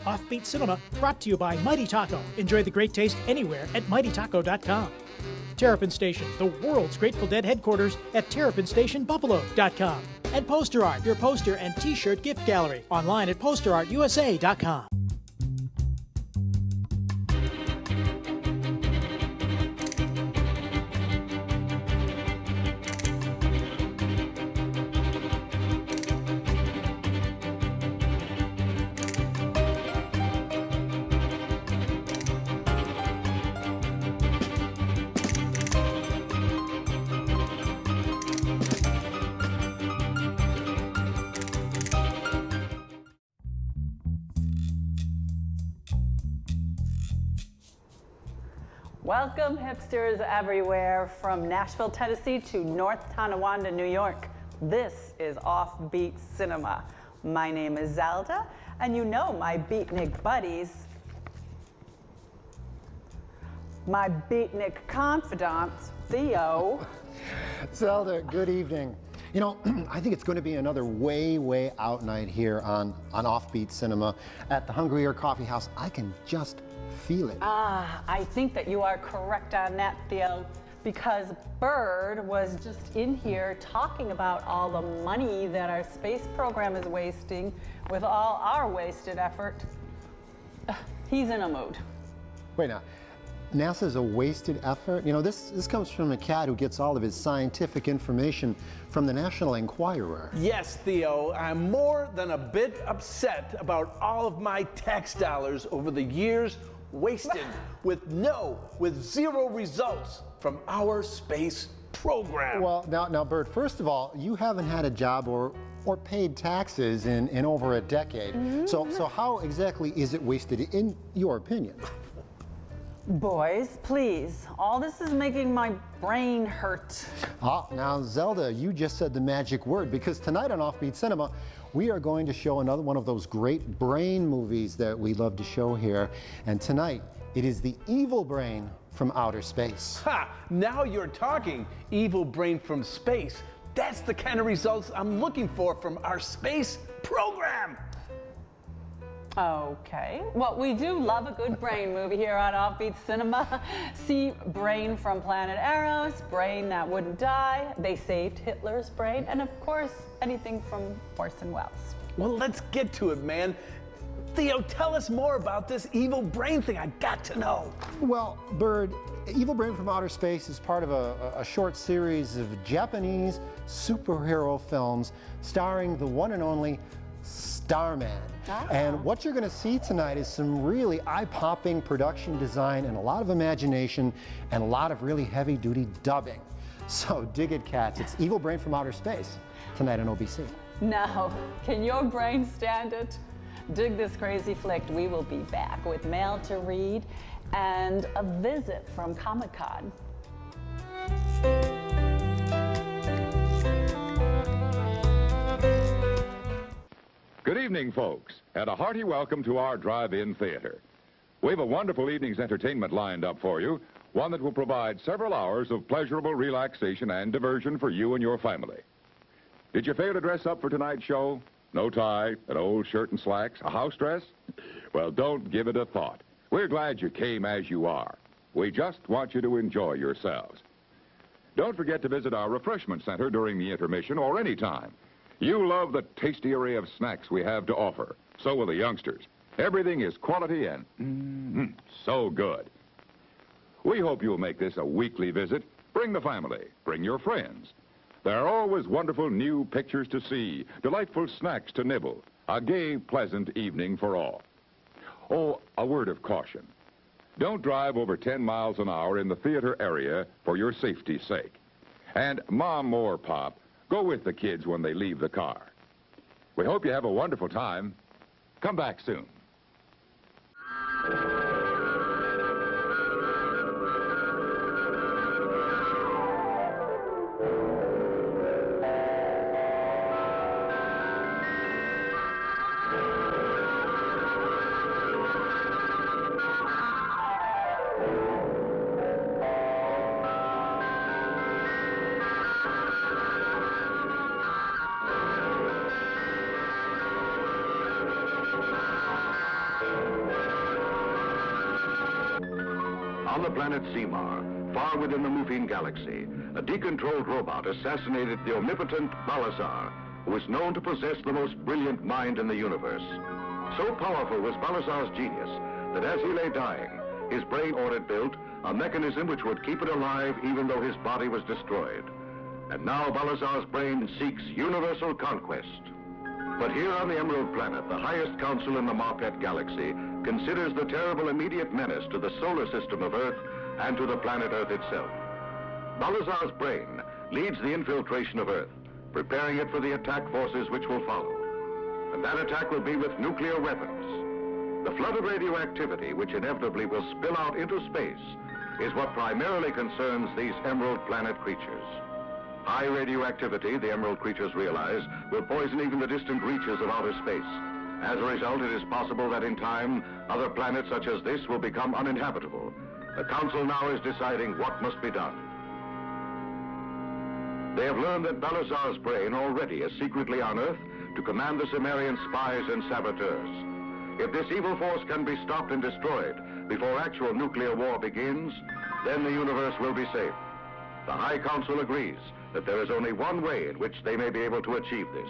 Offbeat Cinema, brought to you by Mighty Taco. Enjoy the great taste anywhere at mightytaco.com. Terrapin Station, the world's Grateful Dead headquarters at terrapinstationbuffalo.com. And Poster Art, your poster and t-shirt gift gallery, online at posterartusa.com. Welcome, hipsters everywhere, from Nashville, Tennessee to North Tonawanda, New York. This is Offbeat Cinema. My name is Zelda, and you know my beatnik buddies, my beatnik confidant, Theo. Zelda, good evening. You know, I think it's going to be another way out night here on Offbeat Cinema at the Hungrier Coffee House. I can just feel it. I think that you are correct on that, Theo, because Bird was just in here talking about all the money that our space program is wasting with all our wasted effort. He's in a mood. Wait now, NASA's a wasted effort? You know, this comes from a cat who gets all of his scientific information from the National Enquirer. Yes, Theo, I'm more than a bit upset about all of my tax dollars over the years wasted with zero results from our space program. Well, now, Bert, first of all, you haven't had a job or paid taxes in over a decade. So how exactly is it wasted, in your opinion? Boys, please. All this is making my brain hurt. Now, Zelda, you just said the magic word, because tonight on Offbeat Cinema, we are going to show another one of those great brain movies that we love to show here. And tonight, it is The Evil Brain from Outer Space. Ha! Now you're talking. Evil Brain from Space. That's the kind of results I'm looking for from our space program. Okay. Well, we do love a good brain movie here on Offbeat Cinema. See Brain from Planet Arrows, Brain That Wouldn't Die, They Saved Hitler's Brain, and of course, anything from Orson Welles. Well, let's get to it, man. Theo, tell us more about this evil brain thing. I got to know. Well, Bird, Evil Brain from Outer Space is part of a short series of Japanese superhero films starring the one and only Starman. And what you're going to see tonight is some really eye-popping production design and a lot of imagination and a lot of really heavy-duty dubbing. So dig it, cats. It's Evil Brain from Outer Space tonight on OBC. Now, can your brain stand it? Dig this crazy flick. We will be back with mail to read and a visit from Comic-Con. Good evening, folks, and a hearty welcome to our drive-in theater. We have a wonderful evening's entertainment lined up for you, one that will provide several hours of pleasurable relaxation and diversion for you and your family. Did you fail to dress up for tonight's show? No tie, an old shirt and slacks, a house dress? Well, don't give it a thought. We're glad you came as you are. We just want you to enjoy yourselves. Don't forget to visit our refreshment center during the intermission or any time. You love the tasty array of snacks we have to offer. So will the youngsters. Everything is quality and so good. We hope you'll make this a weekly visit. Bring the family. Bring your friends. There are always wonderful new pictures to see, delightful snacks to nibble, a gay, pleasant evening for all. Oh, a word of caution. Don't drive over 10 miles an hour in the theater area for your safety's sake. And Mom or Pop, go with the kids when they leave the car. We hope you have a wonderful time. Come back soon. On the planet Semar, far within the Mutant galaxy, a decontrolled robot assassinated the omnipotent Balazar, who is known to possess the most brilliant mind in the universe. So powerful was Balazar's genius that as he lay dying, his brain ordered built a mechanism which would keep it alive even though his body was destroyed. And now Balazar's brain seeks universal conquest. But here on the Emerald Planet, the highest council in the Mutant galaxy considers the terrible immediate menace to the solar system of Earth and to the planet Earth itself. Balazar's brain leads the infiltration of Earth, preparing it for the attack forces which will follow. And that attack will be with nuclear weapons. The flood of radioactivity, which inevitably will spill out into space, is what primarily concerns these Emerald Planet creatures. High radioactivity, the Emerald creatures realize, will poison even the distant reaches of outer space. As a result, it is possible that in time, other planets such as this will become uninhabitable. The Council now is deciding what must be done. They have learned that Balazar's brain already is secretly on Earth to command the Sumerian spies and saboteurs. If this evil force can be stopped and destroyed before actual nuclear war begins, then the universe will be safe. The High Council agrees that there is only one way in which they may be able to achieve this.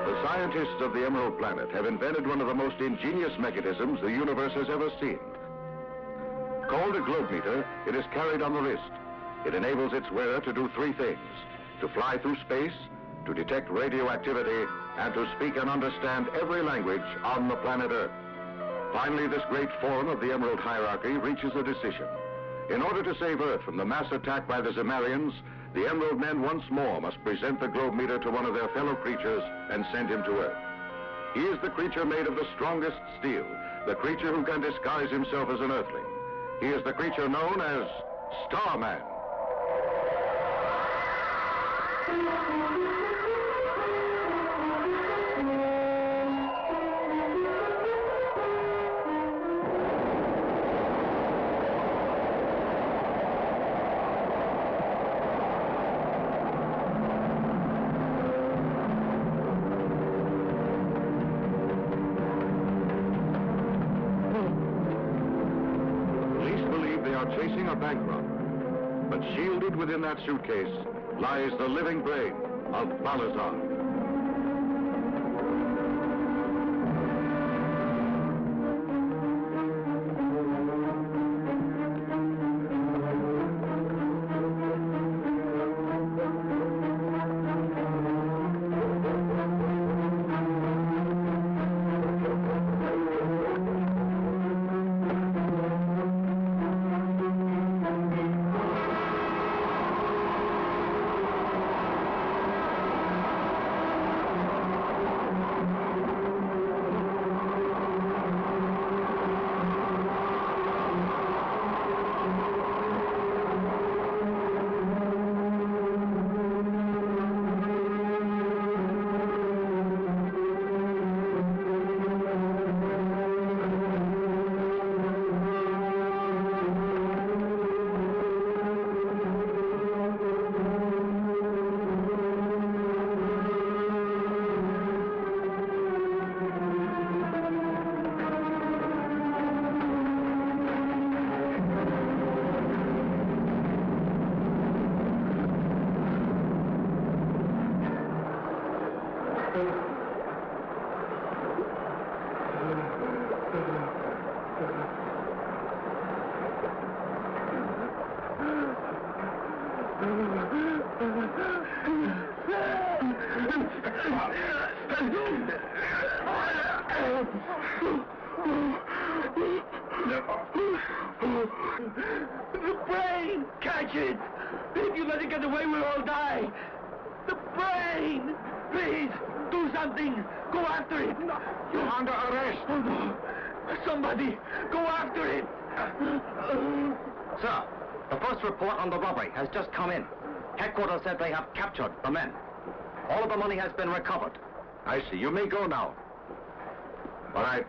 The scientists of the Emerald Planet have invented one of the most ingenious mechanisms the universe has ever seen. Called a globe meter, it is carried on the wrist. It enables its wearer to do three things: to fly through space, to detect radioactivity, and to speak and understand every language on the planet Earth. Finally, this great forum of the Emerald hierarchy reaches a decision. In order to save Earth from the mass attack by the Zemarians, the Emerald Men once more must present the globe meter to one of their fellow creatures and send him to Earth. He is the creature made of the strongest steel, the creature who can disguise himself as an Earthling. He is the creature known as Starman. Chasing a bank robber, but shielded within that suitcase lies the living brain of Balazar. The brain! Catch it! If you let it get away, we'll all die! The brain! Please, do something! Go after it! You're under arrest! Oh, no. Somebody, go after it! Sir, the first report on the robbery has just come in. Headquarters said they have captured the men. All of the money has been recovered. I see. You may go now. All right.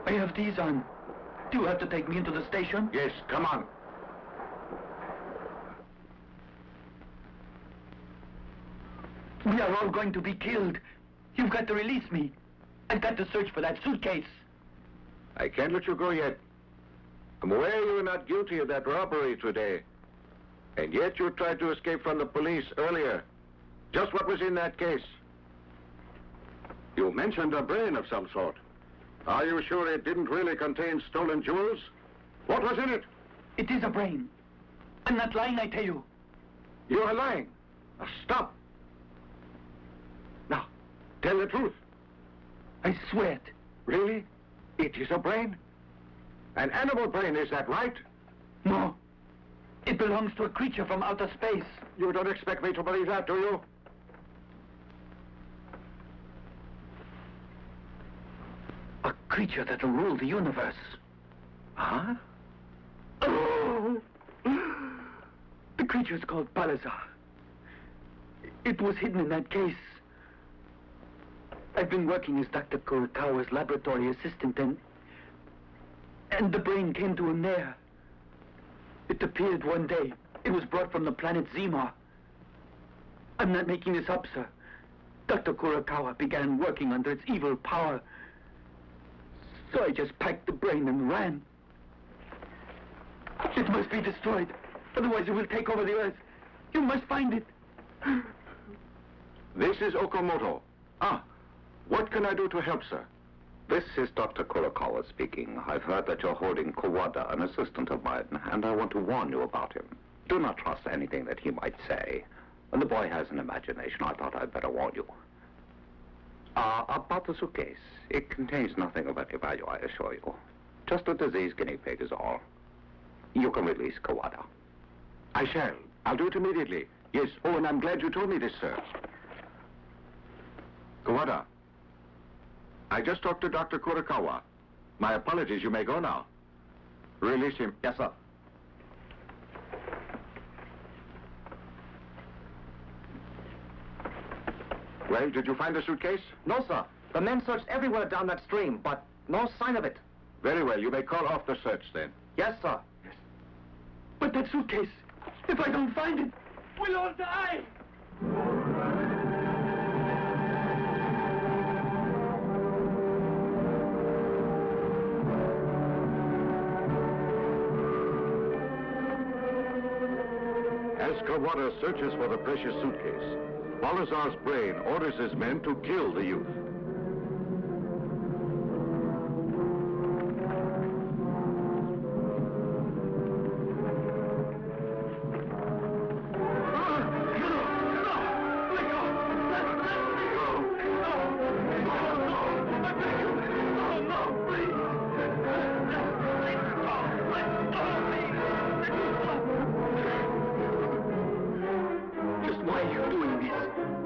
I have these on. Do you have to take me into the station? Yes, come on. We are all going to be killed. You've got to release me. I've got to search for that suitcase. I can't let you go yet. I'm aware you are not guilty of that robbery today. And yet you tried to escape from the police earlier. Just what was in that case? You mentioned a brain of some sort. Are you sure it didn't really contain stolen jewels? What was in it? It is a brain. I'm not lying, I tell you. You are lying. Now, stop. Now, tell the truth. I swear it. Really? It is a brain? An animal brain, is that right? No. It belongs to a creature from outer space. You don't expect me to believe that, do you? A creature that'll rule the universe. Huh? Oh! The creature's called Balazar. It was hidden in that case. I've been working as Dr. Kurokawa's laboratory assistant, and the brain came to him there. It appeared one day. It was brought from the planet Zemar. I'm not making this up, sir. Dr. Kurokawa began working under its evil power. So I just packed the brain and ran. It must be destroyed. Otherwise it will take over the Earth. You must find it. This is Okamoto. What can I do to help, sir? This is Dr. Kurokawa speaking. I've heard that you're holding Kawada, an assistant of mine, and I want to warn you about him. Do not trust anything that he might say. And the boy has an imagination. I thought I'd better warn you. About the suitcase. It contains nothing of any value, I assure you. Just a diseased guinea pig is all. You can release Kawada. I shall. I'll do it immediately. Yes. Oh, and I'm glad you told me this, sir. Kawada. I just talked to Dr. Kurokawa. My apologies. You may go now. Release him. Yes, sir. Well, did you find the suitcase? No, sir. The men searched everywhere down that stream, but no sign of it. Very well. You may call off the search, then. Yes, sir. But that suitcase, if I don't find it, we'll all die! As Kawada searches for the precious suitcase, Balazar's brain orders his men to kill the youth. Just why are you doing this?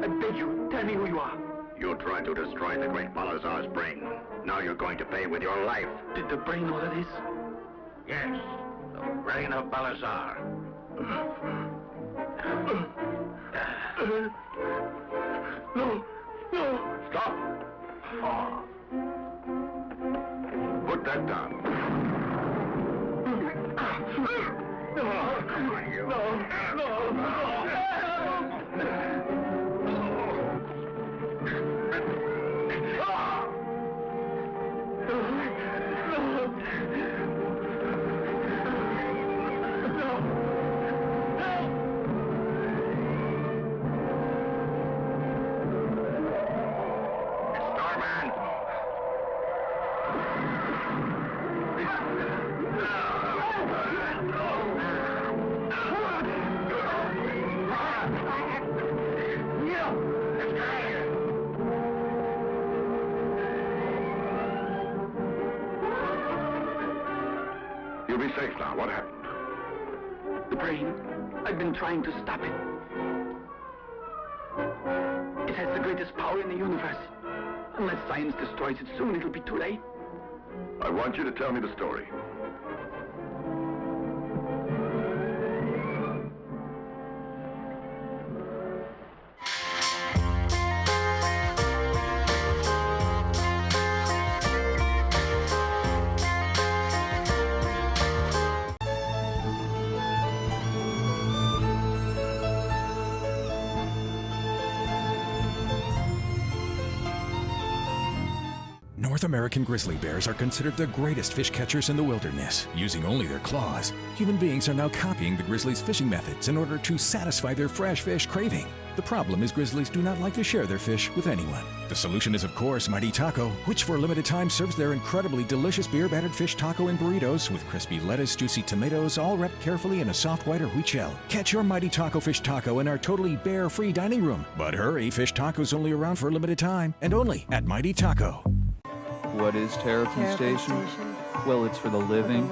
I beg you, tell me who you are. You tried to destroy the great Balazar's brain. Now you're going to pay with your life. Did the brain order this? Yes, the brain of Balazar. No, no. Stop! Put that down. Starman! You'll be safe now. What happened? The brain. I've been trying to stop it. It has the greatest power in the universe. Unless science destroys it soon, it'll be too late. I want you to tell me the story. North American grizzly bears are considered the greatest fish catchers in the wilderness, using only their claws. Human beings are now copying the grizzlies' fishing methods in order to satisfy their fresh fish craving. The problem is grizzlies do not like to share their fish with anyone. The solution is, of course, Mighty Taco, which for a limited time serves their incredibly delicious beer-battered fish taco and burritos with crispy lettuce, juicy tomatoes, all wrapped carefully in a soft white or wheat shell. Catch your Mighty Taco fish taco in our totally bear-free dining room. But hurry, fish taco's only around for a limited time, and only at Mighty Taco. What is Terrapin Station? Well, it's for the living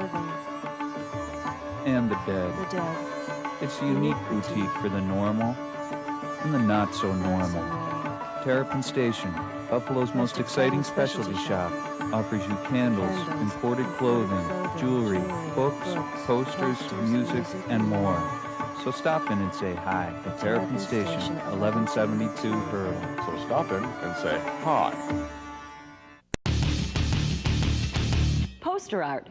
and the dead. It's a unique boutique for the normal and the not so normal. Terrapin Station, Buffalo's most exciting specialty shop, offers you candles, imported clothing, jewelry, books, posters, music, and more. So stop in and say hi at Terrapin Station, 1172 Pearl. So stop in and say hi. Poster art.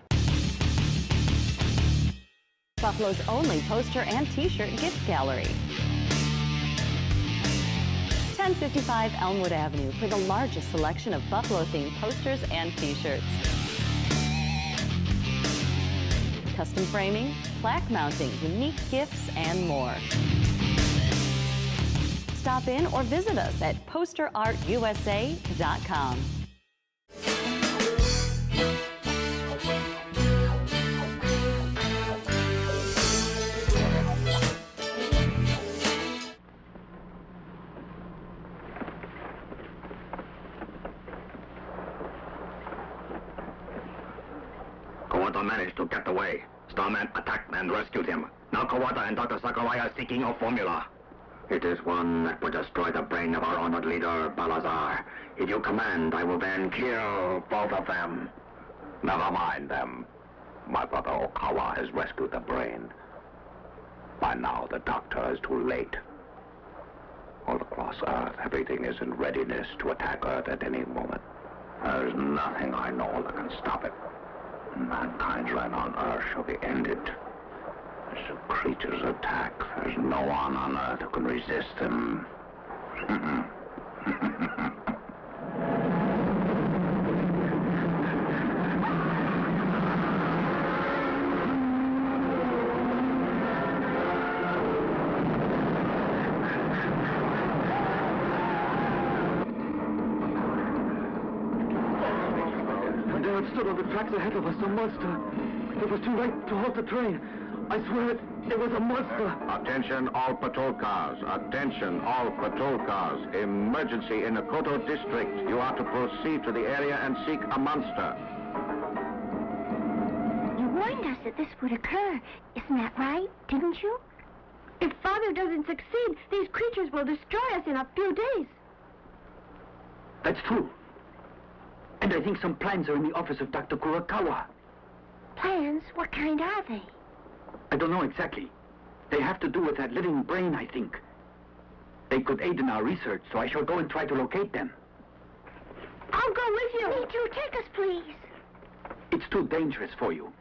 Buffalo's only poster and t-shirt gift gallery. 1055 Elmwood Avenue for the largest selection of Buffalo-themed posters and t-shirts. Custom framing, plaque mounting, unique gifts, and more. Stop in or visit us at posterartusa.com. Kawada managed to get away. Starman attacked and rescued him. Now Kawada and Dr. Sakurai are seeking a formula. It is one that will destroy the brain of our honored leader, Balazar. If you command, I will then kill both of them. Never mind them. My brother Okawa has rescued the brain. By now, the doctor is too late. All across Earth, everything is in readiness to attack Earth at any moment. There is nothing I know that can stop it. Mankind's reign on Earth shall be ended. As the creatures attack, there's no one on Earth who can resist them. There had stood on the tracks ahead of us a monster. It was too late to halt the train. I swear it was a monster. Attention all patrol cars. Attention all patrol cars. Emergency in the Koto district. You are to proceed to the area and seek a monster. You warned us that this would occur. Isn't that right? Didn't you? If Father doesn't succeed, these creatures will destroy us in a few days. That's true. And I think some plans are in the office of Dr. Kurokawa. Plans? What kind are they? I don't know exactly. They have to do with that living brain, I think. They could aid in our research, so I shall go and try to locate them. I'll go with you. Me too. Take us, please. It's too dangerous for you.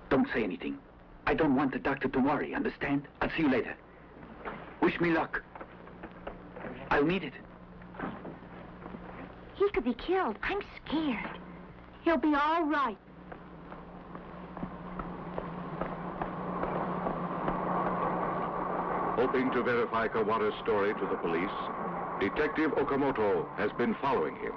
Don't say anything. I don't want the doctor to worry, understand? I'll see you later. Wish me luck. I'll need it. He could be killed. I'm scared. He'll be all right. Hoping to verify Kawada's story to the police, Detective Okamoto has been following him.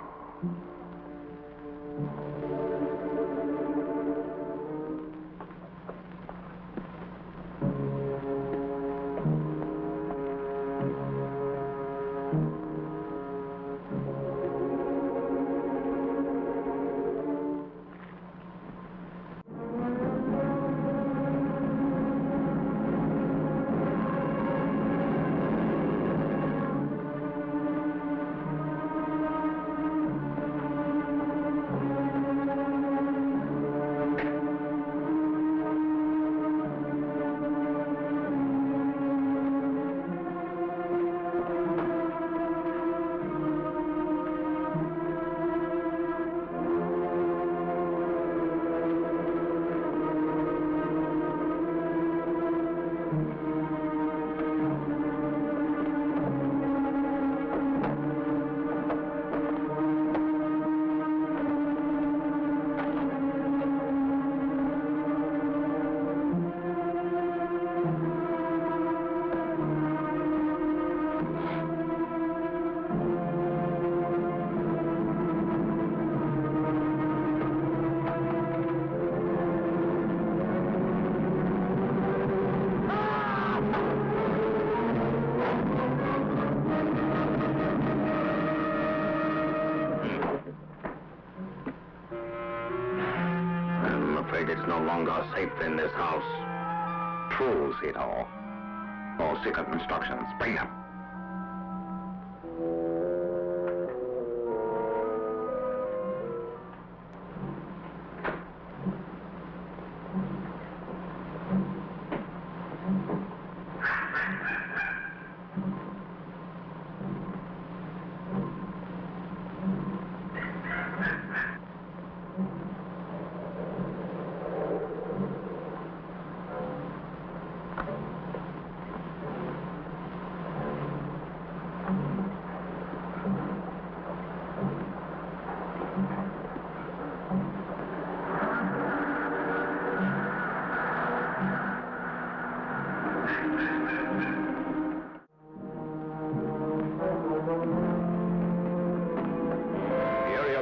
afraid it's no longer safe in this house. True, Zito. All secret instructions. Bring them.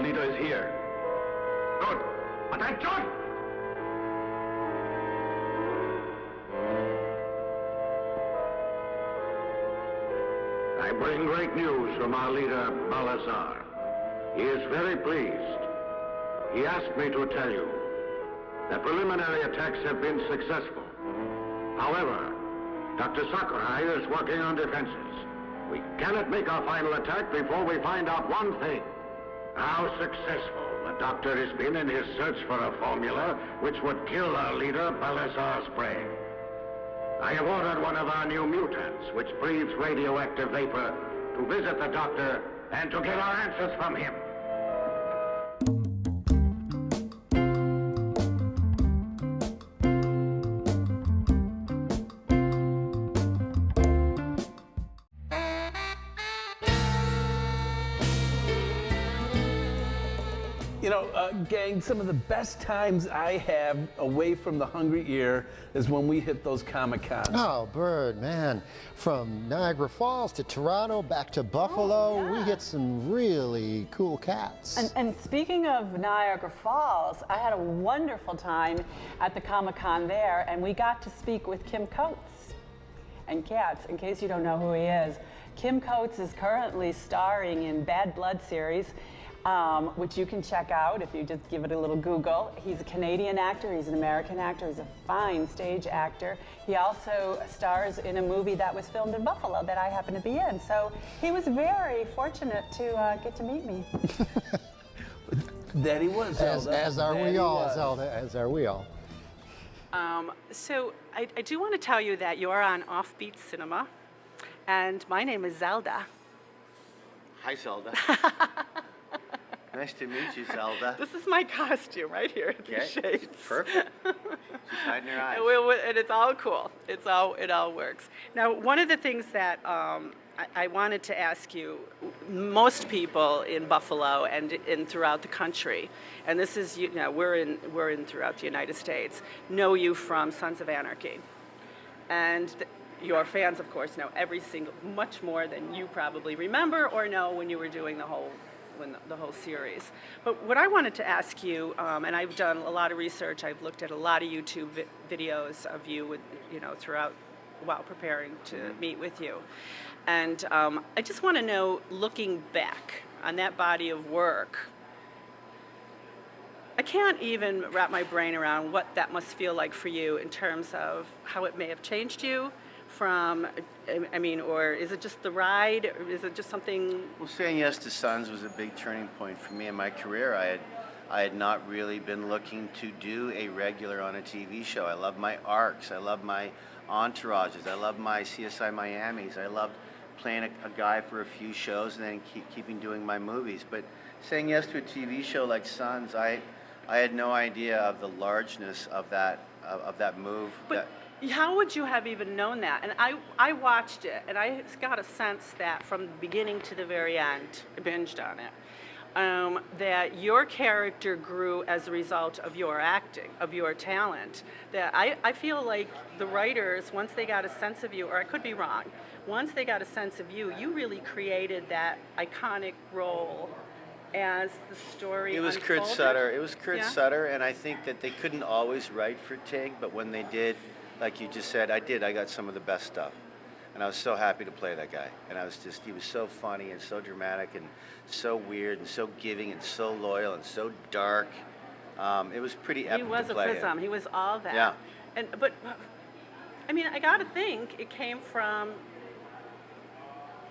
Leader is here. Good. Attention! I bring great news from our leader, Balazar. He is very pleased. He asked me to tell you that preliminary attacks have been successful. However, Dr. Sakurai is working on defenses. We cannot make our final attack before we find out one thing. How successful the doctor has been in his search for a formula which would kill our leader, Balazar's prey. I have ordered one of our new mutants, which breathes radioactive vapor, to visit the doctor and to get our answers from him. You know, gang, some of the best times I have away from the hungry ear is when we hit those Comic-Cons. Oh, Bird, man. From Niagara Falls to Toronto, back to Buffalo, Oh, yeah. we get some really cool cats. And speaking of Niagara Falls, I had a wonderful time at the Comic-Con there, and we got to speak with Kim Coates. And cats, in case you don't know who he is, Kim Coates is currently starring in Bad Blood series, which you can check out if you just give it a little Google. He's a Canadian actor, he's an American actor, he's a fine stage actor. He also stars in a movie that was filmed in Buffalo that I happen to be in. So he was very fortunate to get to meet me. That he was, Zelda. As are we all, Zelda, as are we all. So I do want to tell you that you're on Offbeat Cinema, and my name is Zelda. Hi, Zelda. Nice to meet you, Zelda. This is my costume right here. Okay, The shades. perfect. She's hiding her eyes. And it's all cool. It all works. Now, one of the things that I wanted to ask you, most people in Buffalo and throughout the country, and this is, you know, we're in throughout the United States, know you from Sons of Anarchy, and your fans, of course, know much more than you probably remember or know when you were doing the whole series. But what I wanted to ask you, and I've done a lot of research, I've looked at a lot of YouTube videos of you, with, you know, throughout while preparing to meet with you, and I just want to know, looking back on that body of work, I can't even wrap my brain around what that must feel like for you in terms of how it may have changed you from, I mean, or is it just the ride, or is it just something? Well, saying yes to Sons was a big turning point for me in my career. I had not really been looking to do a regular on a TV show. I love my arcs. I love my entourages. I love my CSI Miamis. I loved playing a guy for a few shows and then keeping doing my movies. But saying yes to a TV show like Sons, I had no idea of the largeness of that move. But how would you have even known that? And I watched it, and I got a sense that from the beginning to the very end, I binged on it, that your character grew as a result of your acting, of your talent. That I feel like the writers, once they got a sense of you, or I could be wrong, once they got a sense of you, you really created that iconic role as the story unfolded. Kurt Sutter. It was Kurt Sutter, and I think that they couldn't always write for Tig, but when they did, like you just said, I got some of the best stuff. And I was so happy to play that guy. And he was so funny and so dramatic and so weird and so giving and so loyal and so dark. It was pretty epic He was to a play him. prism. He was all that. Yeah. But I mean, I gotta think it came from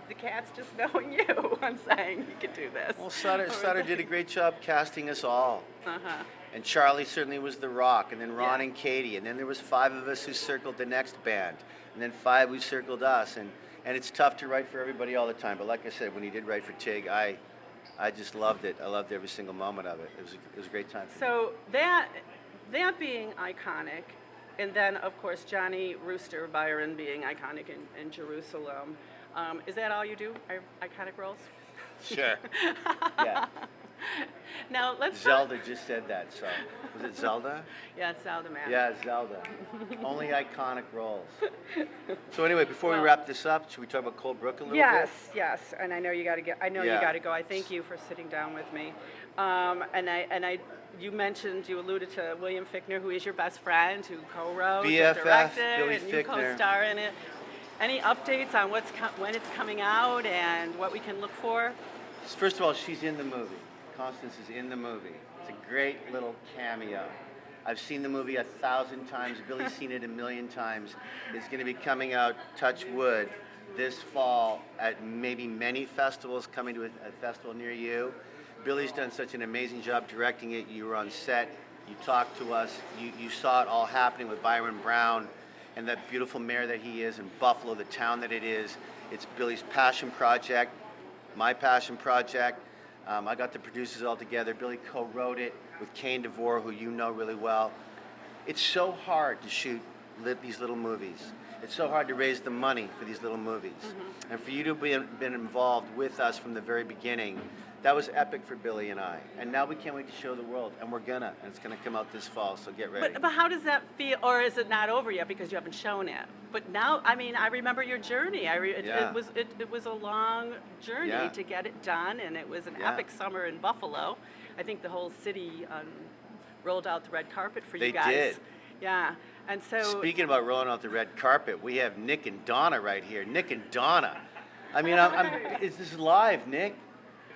the cats just knowing you and saying you could do this. Well, Sutter did a great job casting us all. Uh-huh. And Charlie certainly was the rock, and then Ron Yeah. and Katie, and then there was 5 of us who circled the next band, and then 5 who circled us, and it's tough to write for everybody all the time. But like I said, when he did write for Tig, I just loved it. I loved every single moment of it. It was a great time for me. So that being iconic, and then of course Johnny Rooster Byron being iconic in Jerusalem. Is that all you do? Iconic roles? Sure. Yeah. Now let's Zelda just said that, so was it Zelda? Yeah, it's Zelda, man. Yeah, Zelda. Only iconic roles. So anyway, before we wrap this up, should we talk about Cole Brook a little bit? Yes, and I know you got to get. I know you got to go. I thank you for sitting down with me. You alluded to William Fichtner, who is your best friend, who co-wrote, BFF, and directed, Billy and you Fichtner. co-star in it. Any updates on when it's coming out and what we can look for? First of all, she's in the movie. Constance is in the movie. It's a great little cameo. I've seen the movie 1,000 times. Billy's seen it 1,000,000 times. It's going to be coming out, touch wood, this fall at maybe many festivals, coming to a festival near you. Billy's done such an amazing job directing it. You were on set. You talked to us. You saw it all happening with Byron Brown and that beautiful mayor that he is, and Buffalo, the town that it is. It's Billy's passion project, my passion project. I got the producers all together. Billy co-wrote it with Kane DeVore, who you know really well. It's so hard to shoot these little movies. It's so hard to raise the money for these little movies. And for you to have been involved with us from the very beginning, that was epic for Billy and I. And now we can't wait to show the world, and we're gonna. And it's gonna come out this fall, so get ready. But how does that feel, or is it not over yet because you haven't shown it? But now, I mean, I remember your journey. It was a long journey to get it done, and it was an epic summer in Buffalo. I think the whole city rolled out the red carpet for you guys. They did. Yeah, and so. Speaking about rolling out the red carpet, we have Nick and Donna right here. Nick and Donna. I mean, this is live, Nick.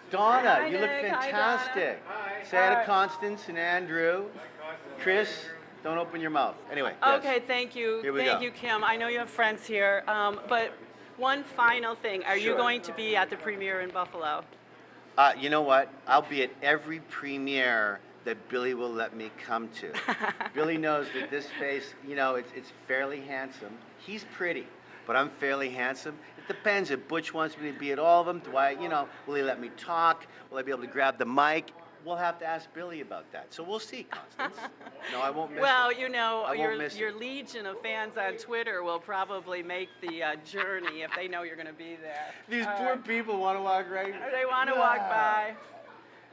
Donna, Hi, you look Nick. fantastic. Hi. Say hi to Constance and Andrew. Chris, don't open your mouth. Anyway. Yes. Okay, thank you. Here we Thank go. you, Kim. I know you have friends here, but one final thing. Are you Sure. going to be at the premiere in Buffalo? You know what? I'll be at every premiere that Billy will let me come to. Billy knows that this face, it's fairly handsome. He's pretty, but I'm fairly handsome. It depends. If Butch wants me to be at all of them, will he let me talk? Will I be able to grab the mic? We'll have to ask Billy about that. So we'll see, Constance. No, I won't miss Well, it. I won't miss your it. legion of fans on Twitter will probably make the journey if they know you're going to be there. These poor people want to walk right. They want to walk by.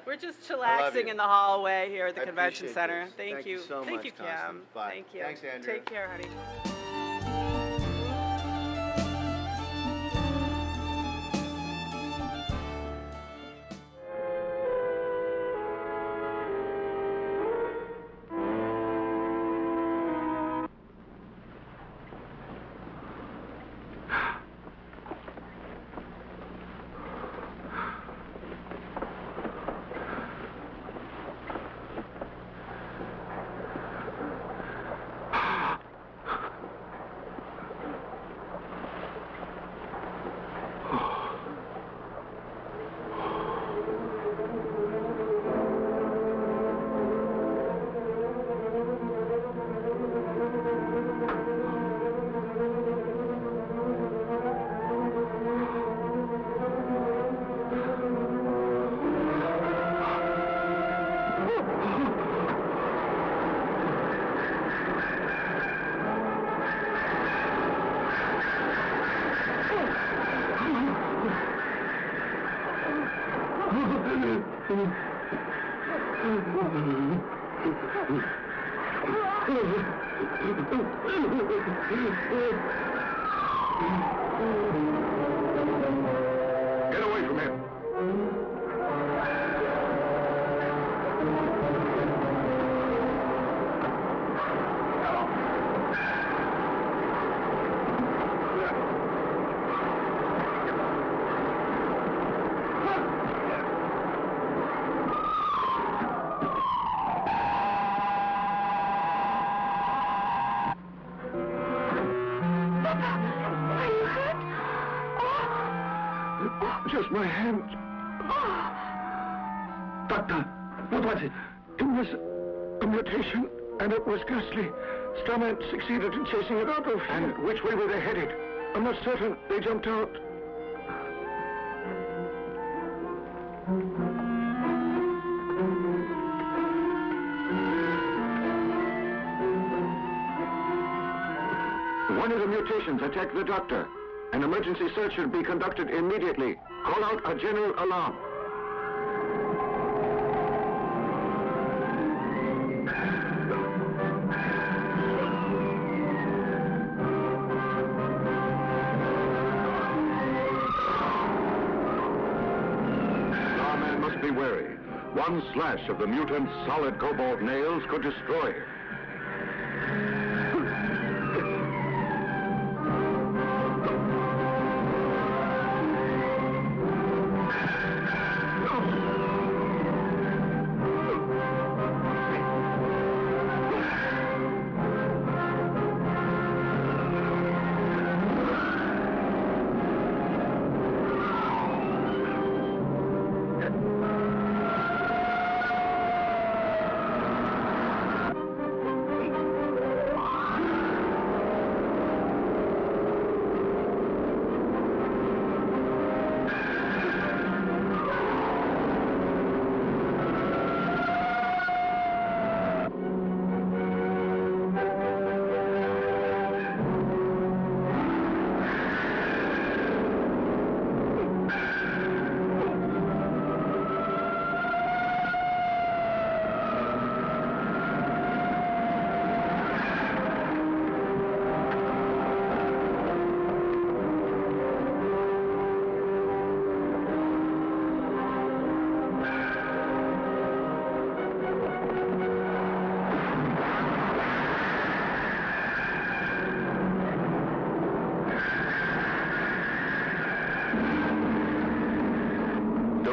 We're just chillaxing you. in the hallway here at the I convention appreciate center. this. Thank you. so Thank much, you, Kim. Constance. Bye. Thank you. Thanks, Andrew. Take care, honey. Get away from him. was my hand. Doctor, what was it? It was a mutation, and it was ghastly. Starman succeeded in chasing it out of here. And which way were they headed? I'm not certain. They jumped out. One of the mutations attacked the doctor. An emergency search should be conducted immediately. Call out a general alarm. Starman must be wary. One slash of the mutant's solid cobalt nails could destroy him.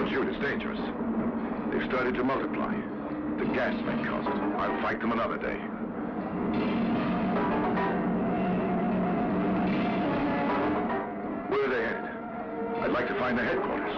Shoot, it's dangerous. They've started to multiply. The gas may cause it. I'll fight them another day. Where are they headed? I'd like to find the headquarters.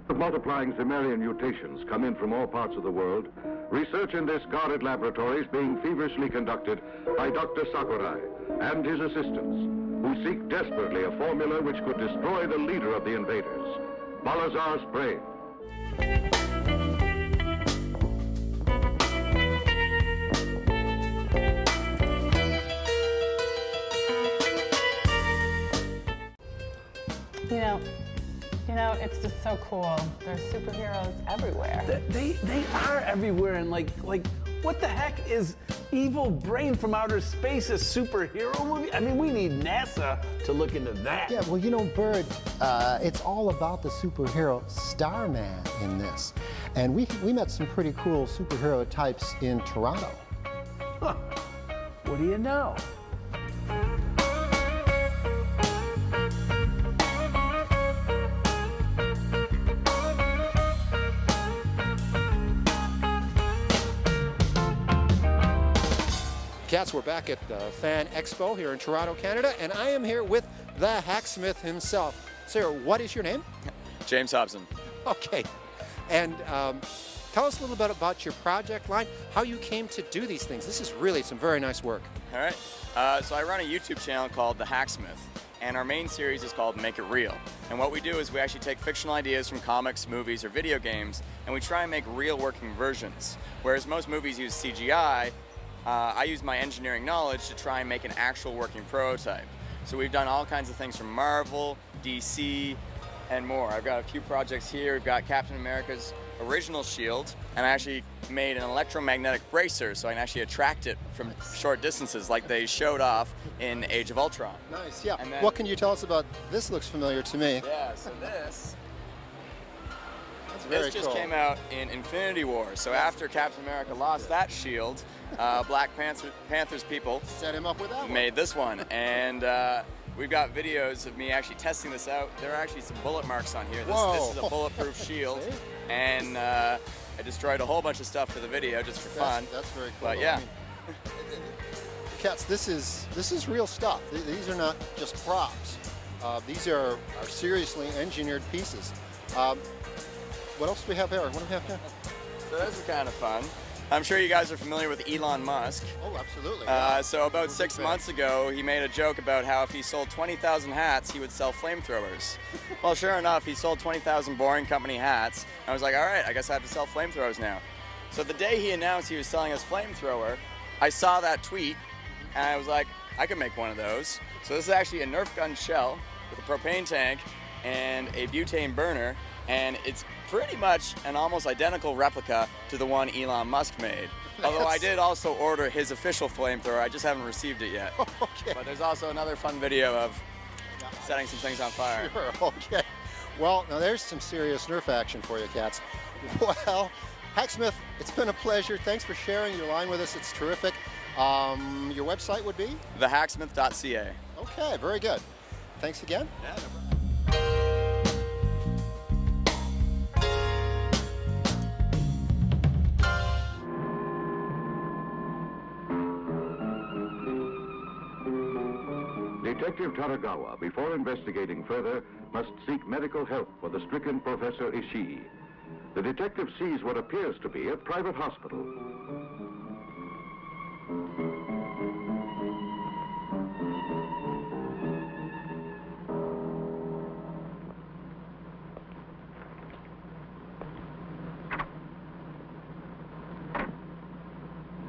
The multiplying Zemerian mutations come in from all parts of the world. Research in this guarded laboratory is being feverishly conducted by Dr. Sakurai and his assistants, who seek desperately a formula which could destroy the leader of the invaders, Balazar's brain. You know, it's just so cool. There's superheroes everywhere. They are everywhere, and like, what the heck is Evil Brain from Outer Space a superhero movie? I mean, we need NASA to look into that. Yeah, well, you know, Bird, it's all about the superhero Starman in this. And we met some pretty cool superhero types in Toronto. Huh. What do you know? Cats, we're back at the Fan Expo here in Toronto, Canada, and I am here with the Hacksmith himself. Sir, what is your name? James Hobson. Okay. And tell us a little bit about your project line, how you came to do these things. This is really some very nice work. All right. So I run a YouTube channel called The Hacksmith, and our main series is called Make It Real. And what we do is we actually take fictional ideas from comics, movies, or video games, and we try and make real working versions. Whereas most movies use CGI, I use my engineering knowledge to try and make an actual working prototype. So we've done all kinds of things from Marvel, DC, and more. I've got a few projects here. We've got Captain America's original shield, and I actually made an electromagnetic bracer so I can actually attract it from short distances like they showed off in Age of Ultron. Nice, yeah. And then, what can you tell us about this? Looks familiar to me. Yeah, so this very just cool. came out in Infinity War. So after Captain America lost that shield, Black Panther's people set him up with that one. Made this one, and we've got videos of me actually testing this out. There are actually some bullet marks on here. This is a bulletproof shield, and I destroyed a whole bunch of stuff for the video just for fun. That's very cool. But yeah. I mean, Cats, this is real stuff. These are not just props. These are seriously engineered pieces. What else do we have here? What do we have here? So this is kind of fun. I'm sure you guys are familiar with Elon Musk. Oh, absolutely. So about 6 months ago, he made a joke about how if he sold 20,000 hats, he would sell flamethrowers. Well, sure enough, he sold 20,000 Boring Company hats. I was like, all right, I guess I have to sell flamethrowers now. So the day he announced he was selling his flamethrower, I saw that tweet, and I was like, I could make one of those. So this is actually a Nerf gun shell with a propane tank and a butane burner, and it's pretty much an almost identical replica to the one Elon Musk made. Although I did also order his official flamethrower, I just haven't received it yet. Okay. But there's also another fun video of setting some things on fire. Sure, okay. Well, now there's some serious Nerf action for you, cats. Well, Hacksmith, it's been a pleasure. Thanks for sharing your line with us. It's terrific. Your website would be? thehacksmith.ca. Okay, very good. Thanks again. Yeah, no problem. Detective Taragawa, before investigating further, must seek medical help for the stricken Professor Ishii. The detective sees what appears to be a private hospital.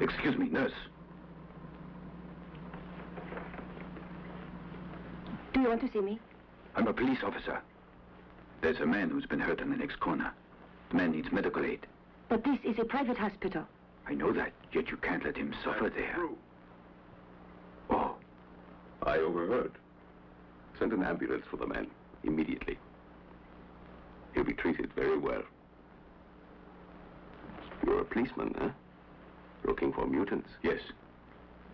Excuse me, nurse. Do you want to see me? I'm a police officer. There's a man who's been hurt in the next corner. The man needs medical aid. But this is a private hospital. I know that, yet you can't let him suffer there. Oh, I overheard. Send an ambulance for the man, immediately. He'll be treated very well. You're a policeman, huh? Looking for mutants? Yes.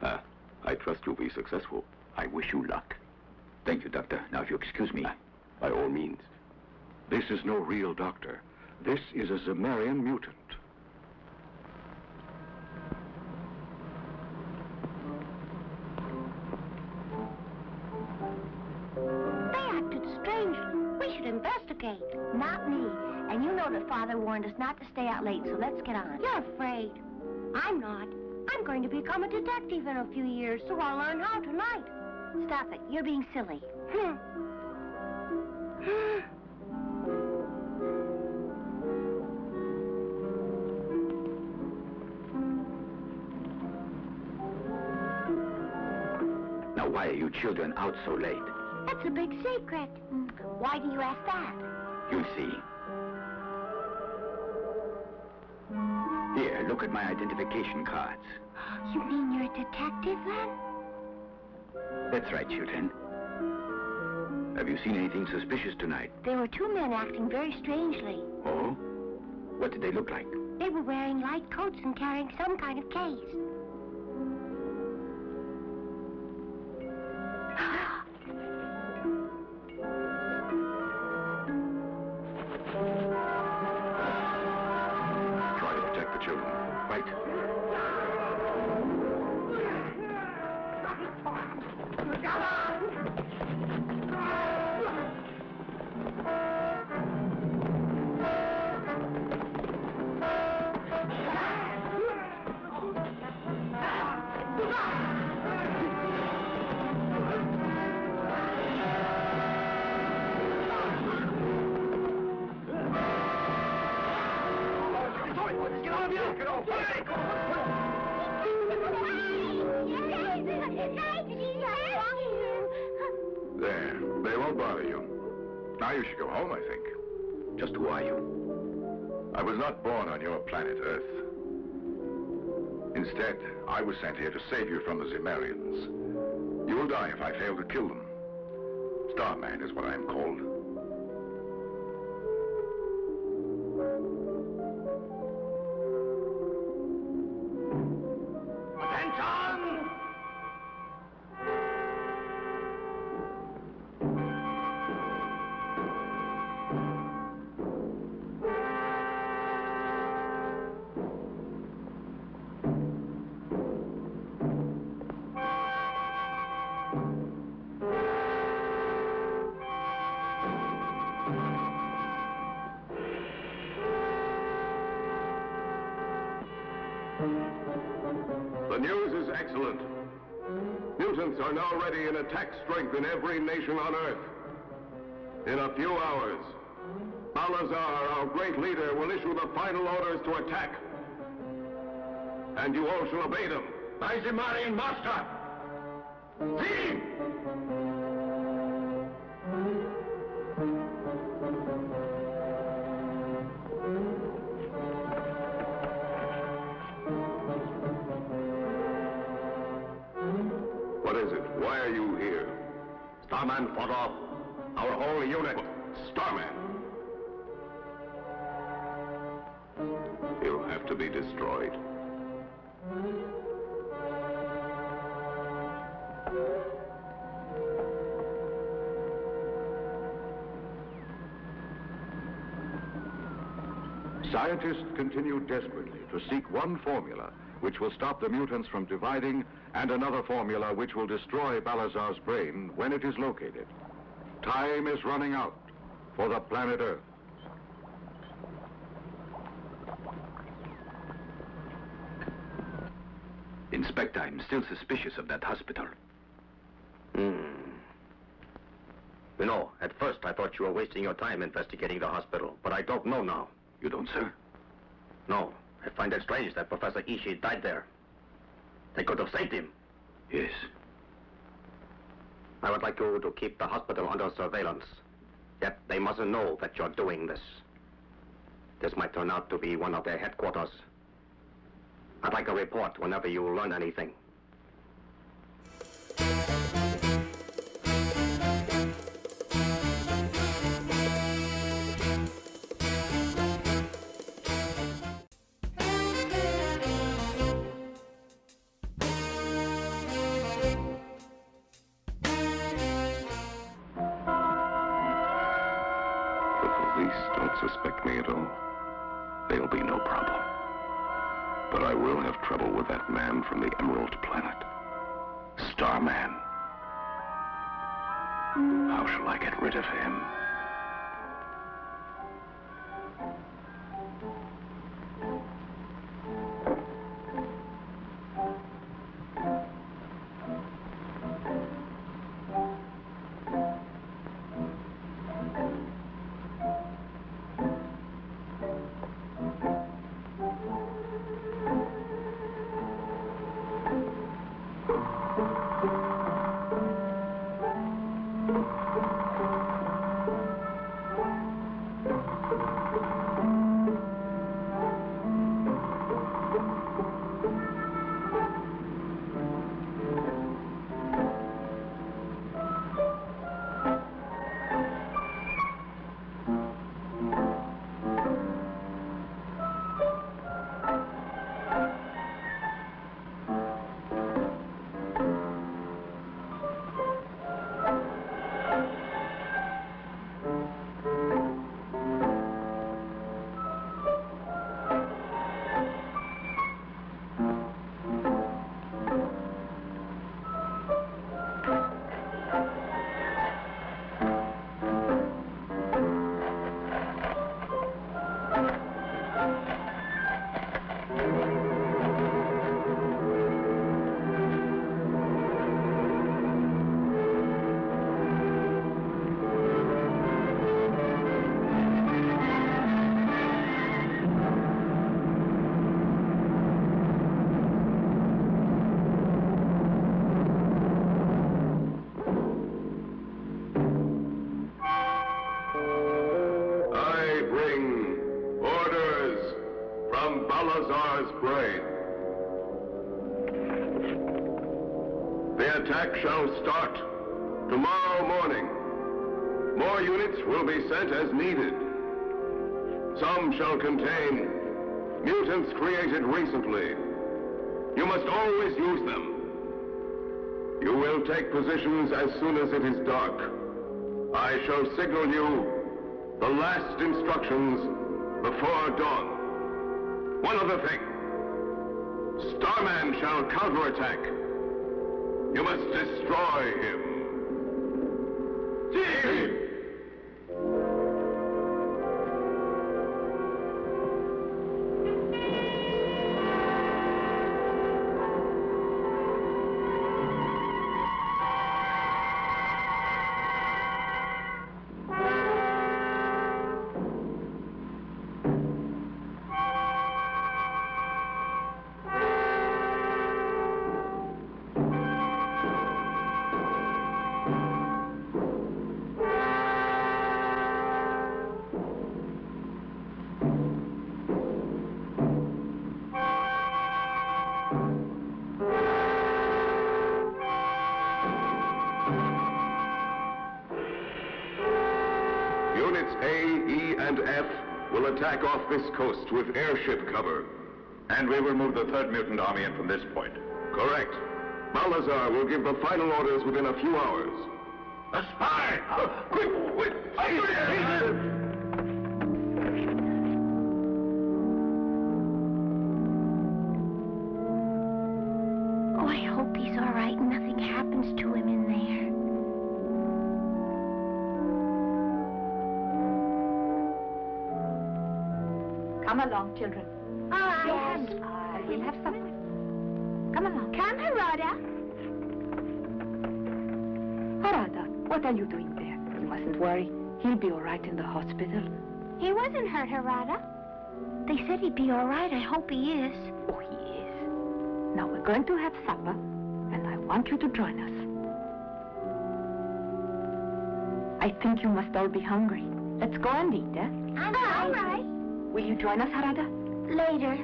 I trust you'll be successful. I wish you luck. Thank you, Doctor. Now, if you excuse me. By all means. This is no real doctor. This is a Zemarian mutant. They acted strange. We should investigate. Not me. And you know that Father warned us not to stay out late, so let's get on. You're afraid. I'm not. I'm going to become a detective in a few years, so I'll learn how tonight. Stop it. You're being silly. Now, why are you children out so late? That's a big secret. Why do you ask that? You'll see. Here, look at my identification cards. You mean you're a detective, then? That's right, children. Have you seen anything suspicious tonight? There were two men acting very strangely. Oh? What did they look like? They were wearing light coats and carrying some kind of case. Try to protect the children. Right. There. They won't bother you. Now you should go home, I think. Just who are you? I was not born on your planet, Earth. Instead, I was sent here to save you from the Zemarians. You will die if I fail to kill them. Starman is what I am called. Attention! The news is excellent. Mutants are now ready in attack strength in every nation on Earth. In a few hours, Balazar, our great leader, will issue the final orders to attack. And you all shall obey them. By the Marian Master! See! What is it? Why are you here? Starman fought off our whole unit. Starman? He'll have to be destroyed. Scientists continue desperately to seek one formula which will stop the mutants from dividing, and another formula which will destroy Balazar's brain when it is located. Time is running out for the planet Earth. Inspector, I'm still suspicious of that hospital. You know, at first I thought you were wasting your time investigating the hospital, but I don't know now. You don't, sir? No. I find it strange that Professor Ishii died there. They could have saved him. Yes. I would like you to keep the hospital under surveillance. Yet they mustn't know that you're doing this. This might turn out to be one of their headquarters. I'd like a report whenever you learn anything. Suspect me at all, there'll be no problem. But I will have trouble with that man from the Emerald Planet. Starman. How shall I get rid of him? The attack shall start tomorrow morning. More units will be sent as needed. Some shall contain mutants created recently. You must always use them. You will take positions as soon as it is dark. I shall signal you the last instructions before dawn. One other thing. Starman shall counterattack. You must destroy him. See? Mutant F will attack off this coast with airship cover. And we will move the 3rd Mutant Army in from this point. Correct. Balazar will give the final orders within a few hours. A spy! Quick! Quick! Oh, I hope he's all right and nothing happens to him in there. Come along, children. All right. Yes. And we'll have supper. Come along. Come, Harada. Harada, what are you doing there? You mustn't worry. He'll be all right in the hospital. He wasn't hurt, Harada. They said he'd be all right. I hope he is. Oh, he is. Now we're going to have supper, and I want you to join us. I think you must all be hungry. Let's go and eat, eh? All right. Will you join us, Harada? Later.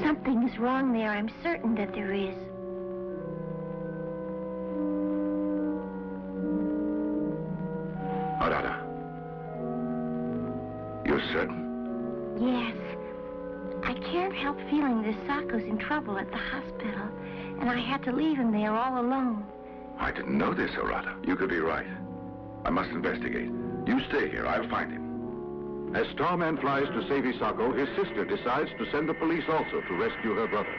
Something is wrong there. I'm certain that there is. Harada. You're certain? Yes. I can't help feeling that Sako's in trouble at the hospital, and I had to leave him there all alone. I didn't know this, Harada. You could be right. I must investigate. You stay here. I'll find him. As Starman flies to save Isako, his sister decides to send the police also to rescue her brother.